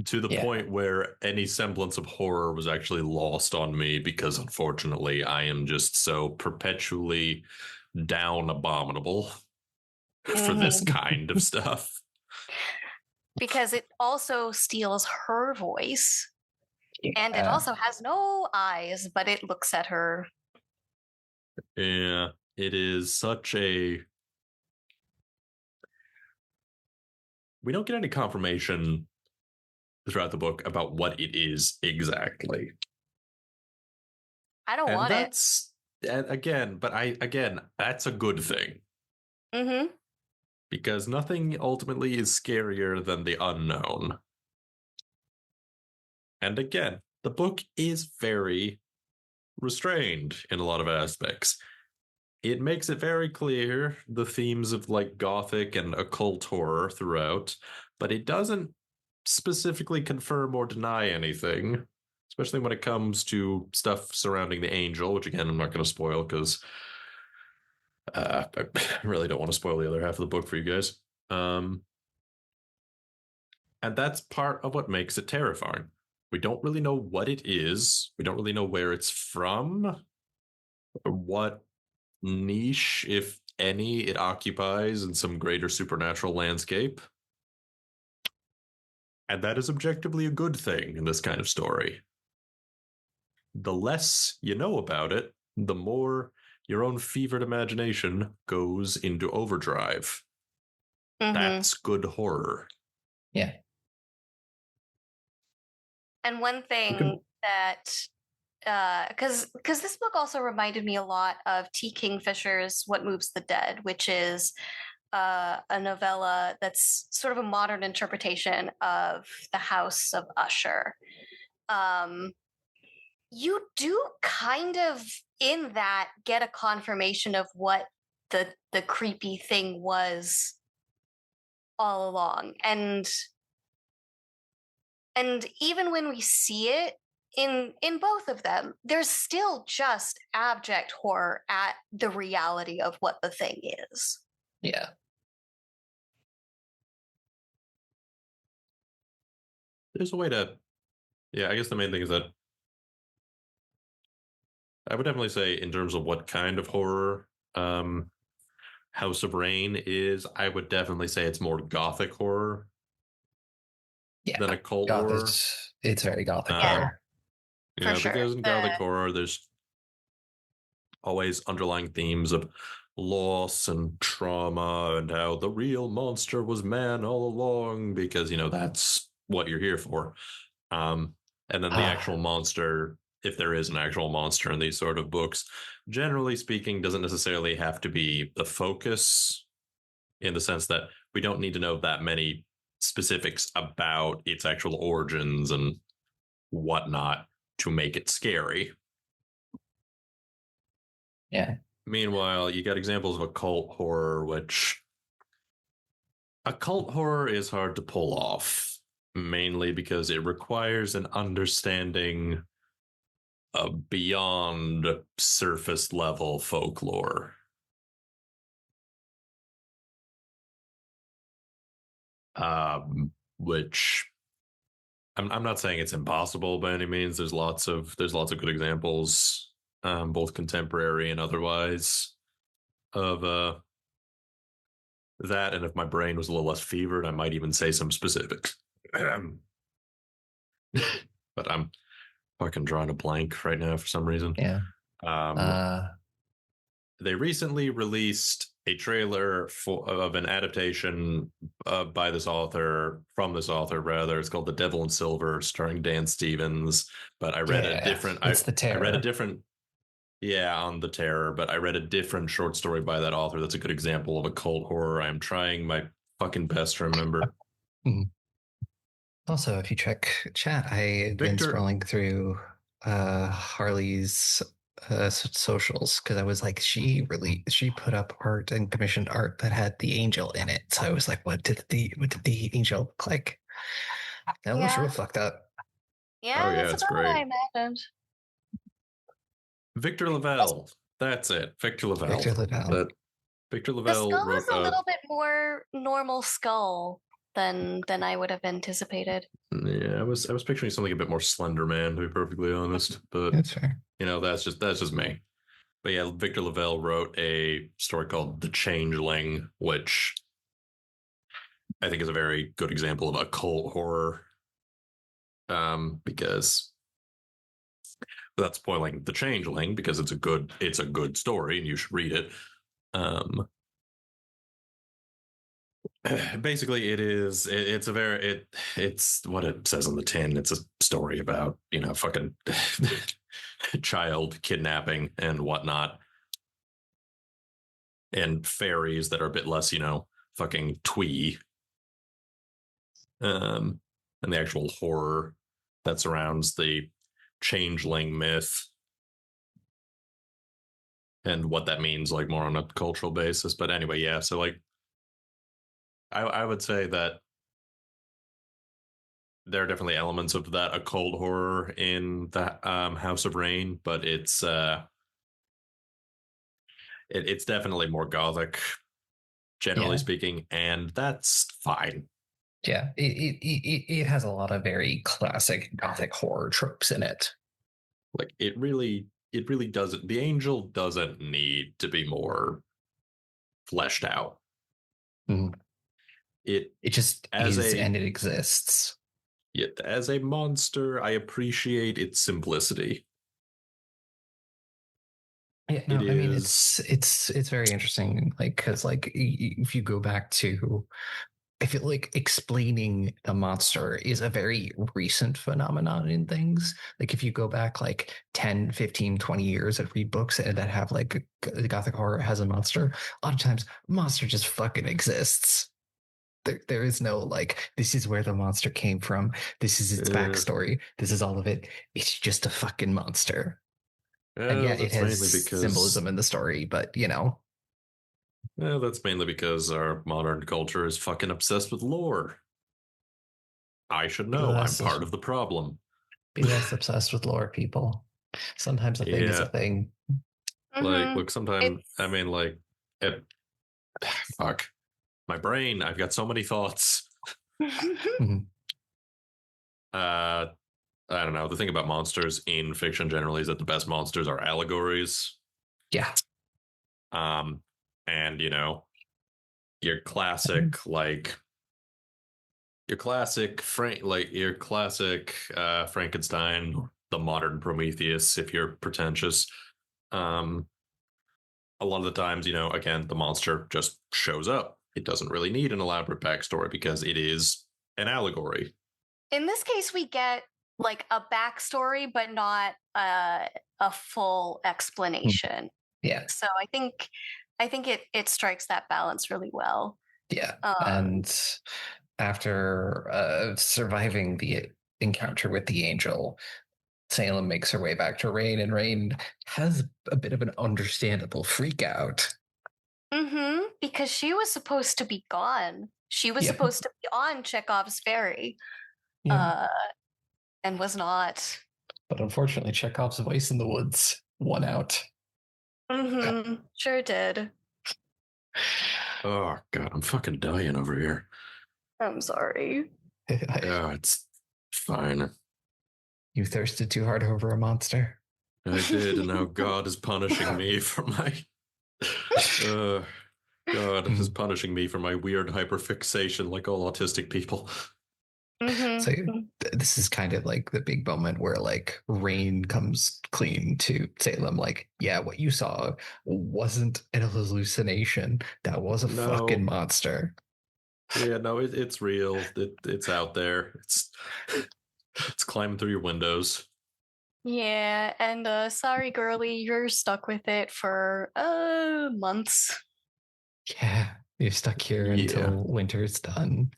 To the point where any semblance of horror was actually lost on me, because unfortunately I am just so perpetually down abominable for this kind of stuff. Because it also steals her voice. And it also has no eyes, but it looks at her. Yeah, it is such a... We don't get any confirmation throughout the book about what it is exactly. I don't want it. That's a good thing. Mm-hmm. Because nothing ultimately is scarier than the unknown. And again, the book is very restrained in a lot of aspects. It makes it very clear the themes of like gothic and occult horror throughout, but it doesn't specifically confirm or deny anything, especially when it comes to stuff surrounding the angel, which again, I'm not going to spoil because I really don't want to spoil the other half of the book for you guys. And that's part of what makes it terrifying. We don't really know what it is. We don't really know where it's from, or what niche, if any, it occupies in some greater supernatural landscape. And that is objectively a good thing in this kind of story. The less you know about it, the more your own fevered imagination goes into overdrive. Mm-hmm. That's good horror. Yeah. And one thing that because this book also reminded me a lot of T. Kingfisher's What Moves the Dead, which is a novella that's sort of a modern interpretation of The House of Usher. You do kind of in that get a confirmation of what the creepy thing was all along, and even when we see it in both of them, there's still just abject horror at the reality of what the thing is. Yeah. There's a way to, I guess the main thing is that I would definitely say in terms of what kind of horror House of Rayne is, I would definitely say it's more gothic horror than a cult horror. It's very gothic horror. For sure. Because in gothic horror, there's always underlying themes of loss and trauma and how the real monster was man all along, because, that's what you're here for. And then the actual monster, if there is an actual monster in these sort of books, generally speaking, doesn't necessarily have to be the focus, in the sense that we don't need to know that many specifics about its actual origins and whatnot to make it scary. Yeah. Meanwhile, you got examples of occult horror, which occult horror is hard to pull off, mainly because it requires an understanding of beyond surface level folklore. Which I'm not saying it's impossible by any means. There's lots of good examples, both contemporary and otherwise, of that. And if my brain was a little less fevered, I might even say some specifics. But I'm fucking drawing a blank right now for some reason. Yeah. They recently released a trailer of an adaptation from this author. It's called The Devil in Silver, starring Dan Stevens. But I read a different. It's The Terror. I read a different. Yeah, on The Terror, but I read a different short story by that author. That's a good example of occult horror. I'm trying my fucking best to remember. Also, if you check chat, I've been scrolling through Harley's socials, because I was like, she put up art and commissioned art that had the angel in it. So I was like, what did the angel look like? That looks real fucked up. Yeah, that's about what I imagined. Victor Lavelle. That's it. Victor Lavelle. Victor Lavelle the skull wrote is a little bit more normal skull than I would have anticipated. Yeah, I was picturing something a bit more Slender Man, to be perfectly honest. But that's fair. That's just me. But yeah, Victor Lavelle wrote a story called The Changeling, which I think is a very good example of occult horror. Because that's spoiling The Changeling, because it's a good story and you should read it. Basically, it's what it says on the tin. It's a story about fucking child kidnapping and whatnot, and fairies that are a bit less fucking twee, and the actual horror that surrounds the changeling myth and what that means, like, more on a cultural basis. But anyway, yeah, so like I would say that there are definitely elements of that occult horror in the House of Rayne, but it's definitely more gothic, generally speaking, and that's fine. Yeah, it has a lot of very classic gothic horror tropes in it. Like, it really doesn't. The angel doesn't need to be more fleshed out. Mm. It just is, and it exists. Yet, as a monster, I appreciate its simplicity. Yeah, no, I mean, it's very interesting, like, because, like, if you go back to I feel like explaining a monster is a very recent phenomenon in things. Like if you go back like 10, 15, 20 years and read books that have like gothic horror has a monster, a lot of times monster just fucking exists. There is no like, this is where the monster came from. This is its backstory. This is all of it. It's just a fucking monster. And yeah, it has symbolism in the story, but you know. Yeah, that's mainly because our modern culture is fucking obsessed with lore. I should know. I'm part of the problem. Be less obsessed with lore, people. Sometimes a thing is a thing. Like, look, sometimes, I mean, like, fuck. My brain, I've got so many thoughts. I don't know. The thing about monsters in fiction generally is that the best monsters are allegories. Yeah. And you know, your classic Frankenstein, the modern Prometheus, if you're pretentious. A lot of the times, you know, again, the monster just shows up. It doesn't really need an elaborate backstory because it is an allegory. In this case, we get like a backstory, but not a full explanation. Yeah. So I think it strikes that balance really well. Yeah. And after surviving the encounter with the angel, Salem makes her way back to Rayne, and Rayne has a bit of an understandable freak out. Because she was supposed to be gone. She was supposed to be on Chekhov's ferry. And was not. But unfortunately, Chekhov's voice in the woods won out. Sure did. Oh, God, I'm fucking dying over here. I'm sorry. Yeah, it's fine. You thirsted too hard over a monster. I did, and now God is punishing me for my... God is punishing me for my weird hyperfixation like all autistic people. So this is kind of like the big moment where like Rayne comes clean to Salem, like, yeah, what you saw wasn't an hallucination. That was a fucking monster. Yeah, no, it's real. It's out there. It's climbing through your windows. Yeah, and sorry, girly, you're stuck with it for months. Yeah, you're stuck here until winter's done.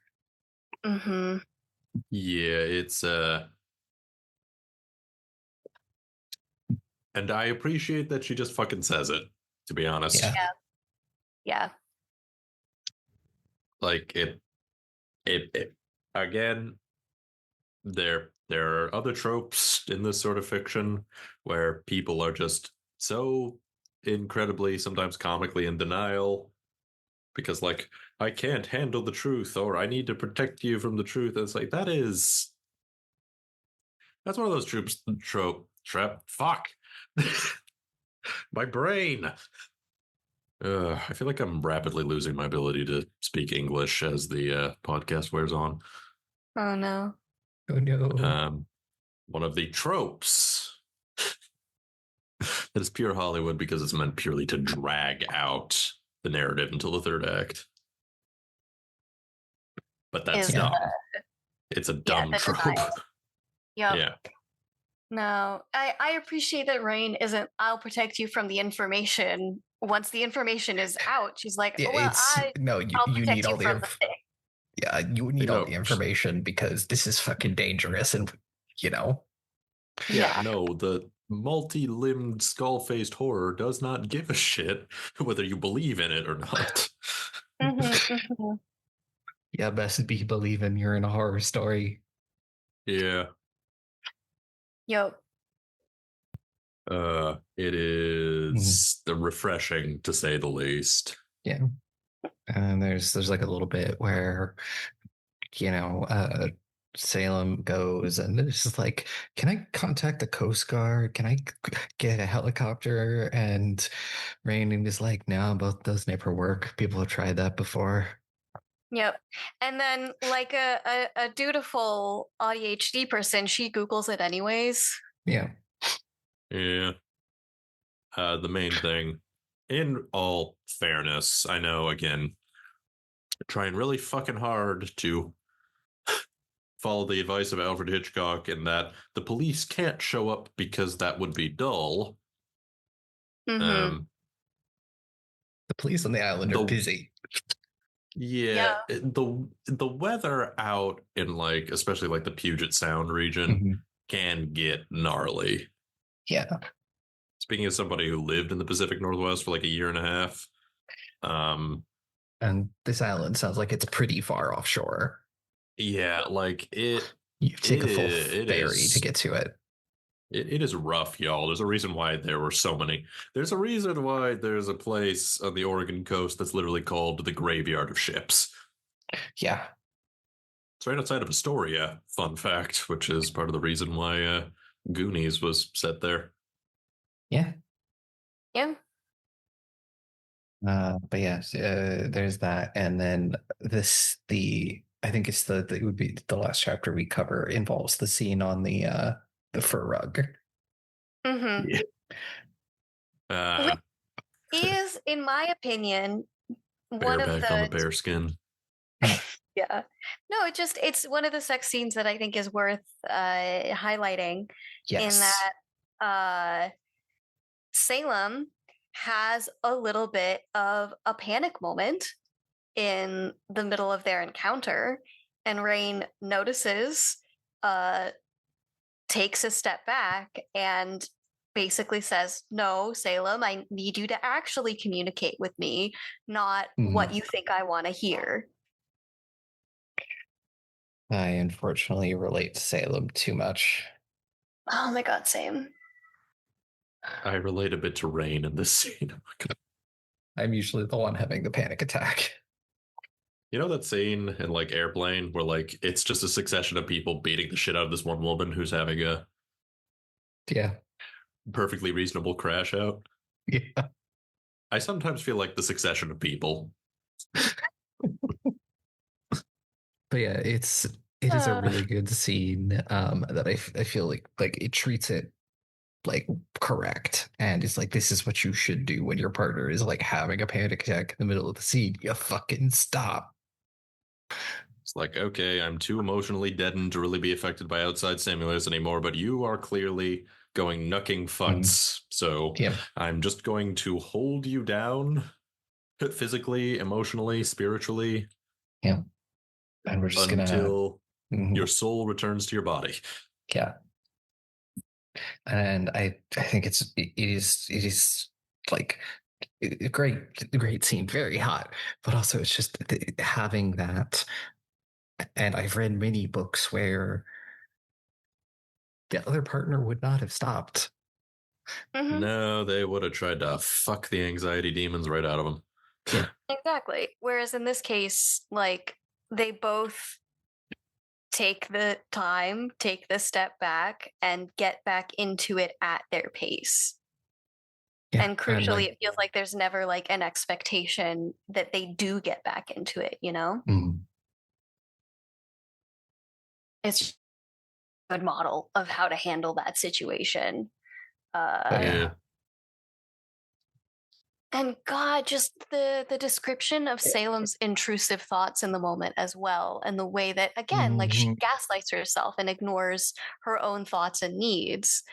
Yeah, it's and I appreciate that she just fucking says it, to be honest. Yeah. Like it again, there are other tropes in this sort of fiction where people are just so incredibly, sometimes comically, in denial because, like, I can't handle the truth, or I need to protect you from the truth. And it's like, that's one of those fuck. My brain. I feel like I'm rapidly losing my ability to speak English as the podcast wears on. Oh no. Oh no. One of the tropes that is pure Hollywood because it's meant purely to drag out the narrative until the third act. But that's dumb. It's a dumb trope. Yeah. No, I appreciate that Rayne isn't, I'll protect you from the information. Once the information is out, she's like, you need all the thing. Yeah, you need all the information because this is fucking dangerous and, you know. Yeah, no, the multi-limbed skull-faced horror does not give a shit whether you believe in it or not. Yeah, best be believing you're in a horror story. Yeah. Yep. It is refreshing to say the least. Yeah. And there's like a little bit where, you know, Salem goes and it's just like, can I contact the Coast Guard? Can I get a helicopter? And Rayne is like, no, both those never work. People have tried that before. Yep. And then like a dutiful ADHD person, she Googles it anyways. Yeah. Yeah. The main thing, in all fairness, I know, again, trying really fucking hard to follow the advice of Alfred Hitchcock in that the police can't show up because that would be dull. Mm-hmm. The police on the island are busy. Yeah, the weather out in like, especially like the Puget Sound region, can get gnarly. Yeah. Speaking of somebody who lived in the Pacific Northwest for like a year and a half, and this island sounds like it's pretty far offshore. Yeah, like it. You take a full ferry to get to it. It is rough, y'all. There's a reason why there were so many. There's a reason why there's a place on the Oregon coast that's literally called the Graveyard of Ships. Yeah. It's right outside of Astoria, fun fact, which is part of the reason why Goonies was set there. Yeah. Yeah. But yes, there's that. And then I think it's it would be the last chapter we cover involves the scene on the fur rug. Mm-hmm. Yeah. Is, in my opinion, one of bareback on the bear skin. Yeah. No, it's one of the sex scenes that I think is worth highlighting. Yes. In that Salem has a little bit of a panic moment in the middle of their encounter, and Rayne notices, takes a step back, and basically says, "No, Salem, I need you to actually communicate with me, not what you think I want to hear." I unfortunately relate to Salem too much. Oh my god, same. I relate a bit to Rayne in this scene. I'm usually the one having the panic attack. You know that scene in like Airplane where like it's just a succession of people beating the shit out of this one woman who's having a perfectly reasonable crash out? Yeah. I sometimes feel like the succession of people. But yeah, it is a really good scene that I feel like it treats it like correct, and it's like, this is what you should do when your partner is like having a panic attack in the middle of the scene. You fucking stop. It's like, okay, I'm too emotionally deadened to really be affected by outside stimulus anymore, but you are clearly going nucking futz. So I'm just going to hold you down physically, emotionally, spiritually. Yeah. And we're just until your soul returns to your body. Yeah. And I think it is like a great scene, very hot, but also it's just having that. And I've read many books where the other partner would not have stopped. No, they would have tried to fuck the anxiety demons right out of them. Yeah. Exactly. Whereas in this case, like, they both take the time, take the step back, and get back into it at their pace. Yeah, and crucially, it feels like there's never like an expectation that they do get back into it, you know? It's a good model of how to handle that situation. And God, just the description of Salem's intrusive thoughts in the moment as well. And the way that, again, like, she gaslights herself and ignores her own thoughts and needs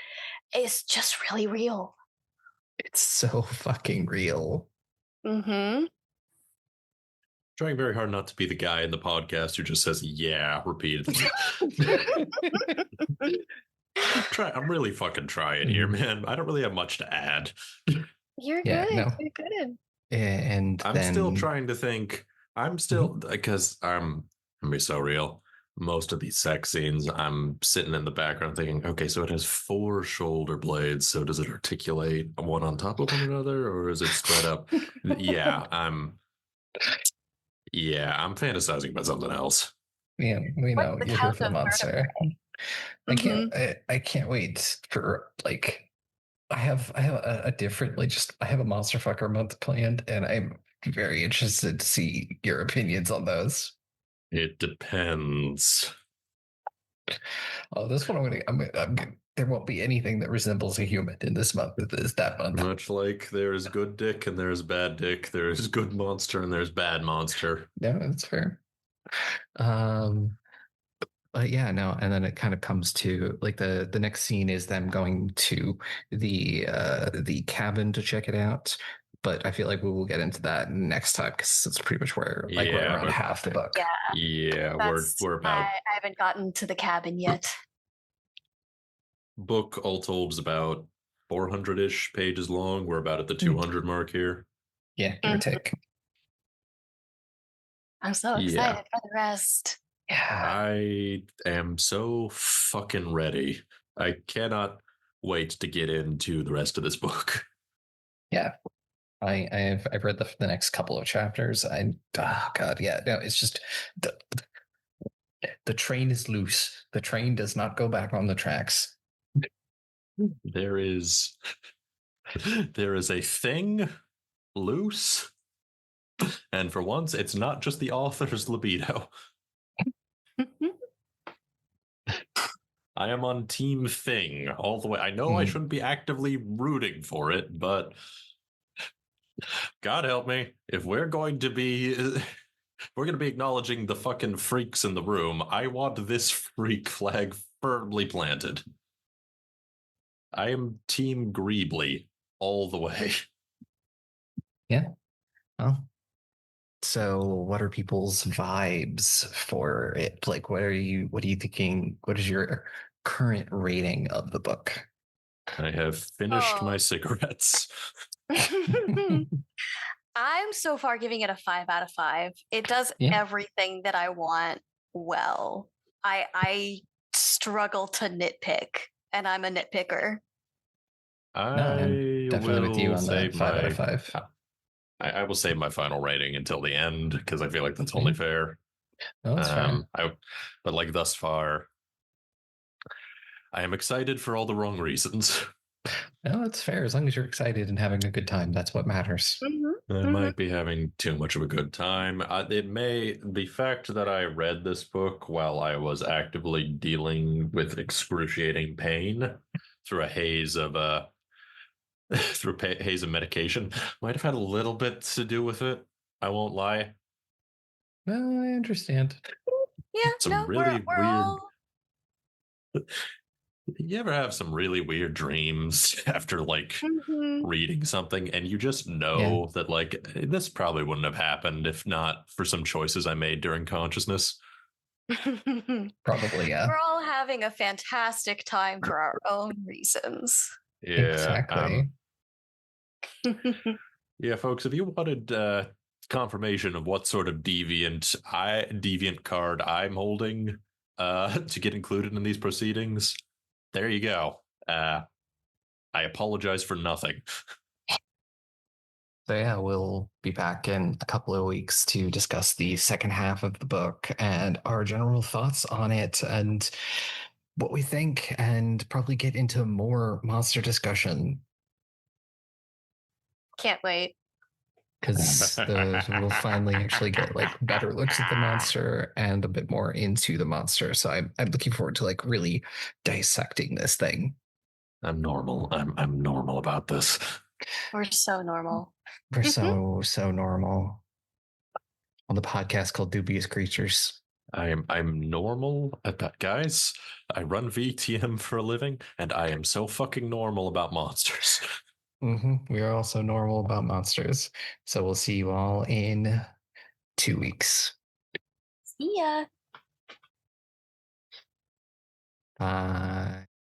is just really real. It's so fucking real. Trying very hard not to be the guy in the podcast who just says "yeah" repeatedly. I'm really fucking trying here, man. I don't really have much to add. You're good. No. You're good. And I'm still trying to think. I'm still, because I'm gonna be so real. Most of these sex scenes, I'm sitting in the background thinking, okay, so it has 4 shoulder blades. So does it articulate one on top of one another, or is it spread up? I'm fantasizing about something else. Yeah, we know. You're here for the monster. I can't wait for, like, I have a different, like, I have a monster fucker month planned, and I'm very interested to see your opinions on those. It depends. Oh, this one I'm there won't be anything that resembles a human in this month. Is that month? Much like there's good dick and there's bad dick, there's good monster and there's bad monster. No, that's fair. But yeah, no, and then it kind of comes to like the next scene is them going to the cabin to check it out. But I feel like we will get into that next time because it's pretty much where like we're around half the book. Yeah, we're about. I haven't gotten to the cabin yet. Book all told is about 400-ish pages long. We're about at the 200 mark here. Yeah, give or take. I'm so excited for the rest. Yeah. I am so fucking ready. I cannot wait to get into the rest of this book. Yeah. I've read the next couple of chapters. Oh god, yeah. No, it's just the train is loose. The train does not go back on the tracks. There is a thing loose, and for once, it's not just the author's libido. I am on team thing all the way. I know I shouldn't be actively rooting for it, but God help me, if we're going to be acknowledging the fucking freaks in the room, I want this freak flag firmly planted. I am team Greebly all the way. Yeah. Well, so what are people's vibes for it? Like, what are you thinking? What is your current rating of the book? I have finished my cigarettes. I'm so far giving it a 5 out of 5. It does everything that I want well. I struggle to nitpick, and I'm a nitpicker. I'm definitely with you on that 5 out of 5. I will save my final rating until the end because I feel like that's only fair. No, that's fair. But like thus far, I am excited for all the wrong reasons. No, that's fair. As long as you're excited and having a good time, that's what matters. I might be having too much of a good time. The fact that I read this book while I was actively dealing with excruciating pain through a haze of medication might have had a little bit to do with it. I won't lie. Well, I understand. Yeah, we're weird. all... You ever have some really weird dreams after reading something and you just know that this probably wouldn't have happened if not for some choices I made during consciousness? Probably, yeah. We're all having a fantastic time for our own reasons. Yeah, exactly. Yeah, folks, if you wanted confirmation of what sort of deviant card I'm holding to get included in these proceedings, there you go. I apologize for nothing. So yeah, we'll be back in a couple of weeks to discuss the second half of the book and our general thoughts on it and what we think, and probably get into more monster discussion. Can't wait. Because we'll finally actually get better looks at the monster and a bit more into the monster. So I'm looking forward to really dissecting this thing. I'm normal. I'm normal about this. We're so normal. We're so normal. On the podcast called Dubious Creatures. I'm normal about guys. I run VTM for a living, and I am so fucking normal about monsters. We are also normal about monsters. So we'll see you all in 2 weeks. See ya. Bye.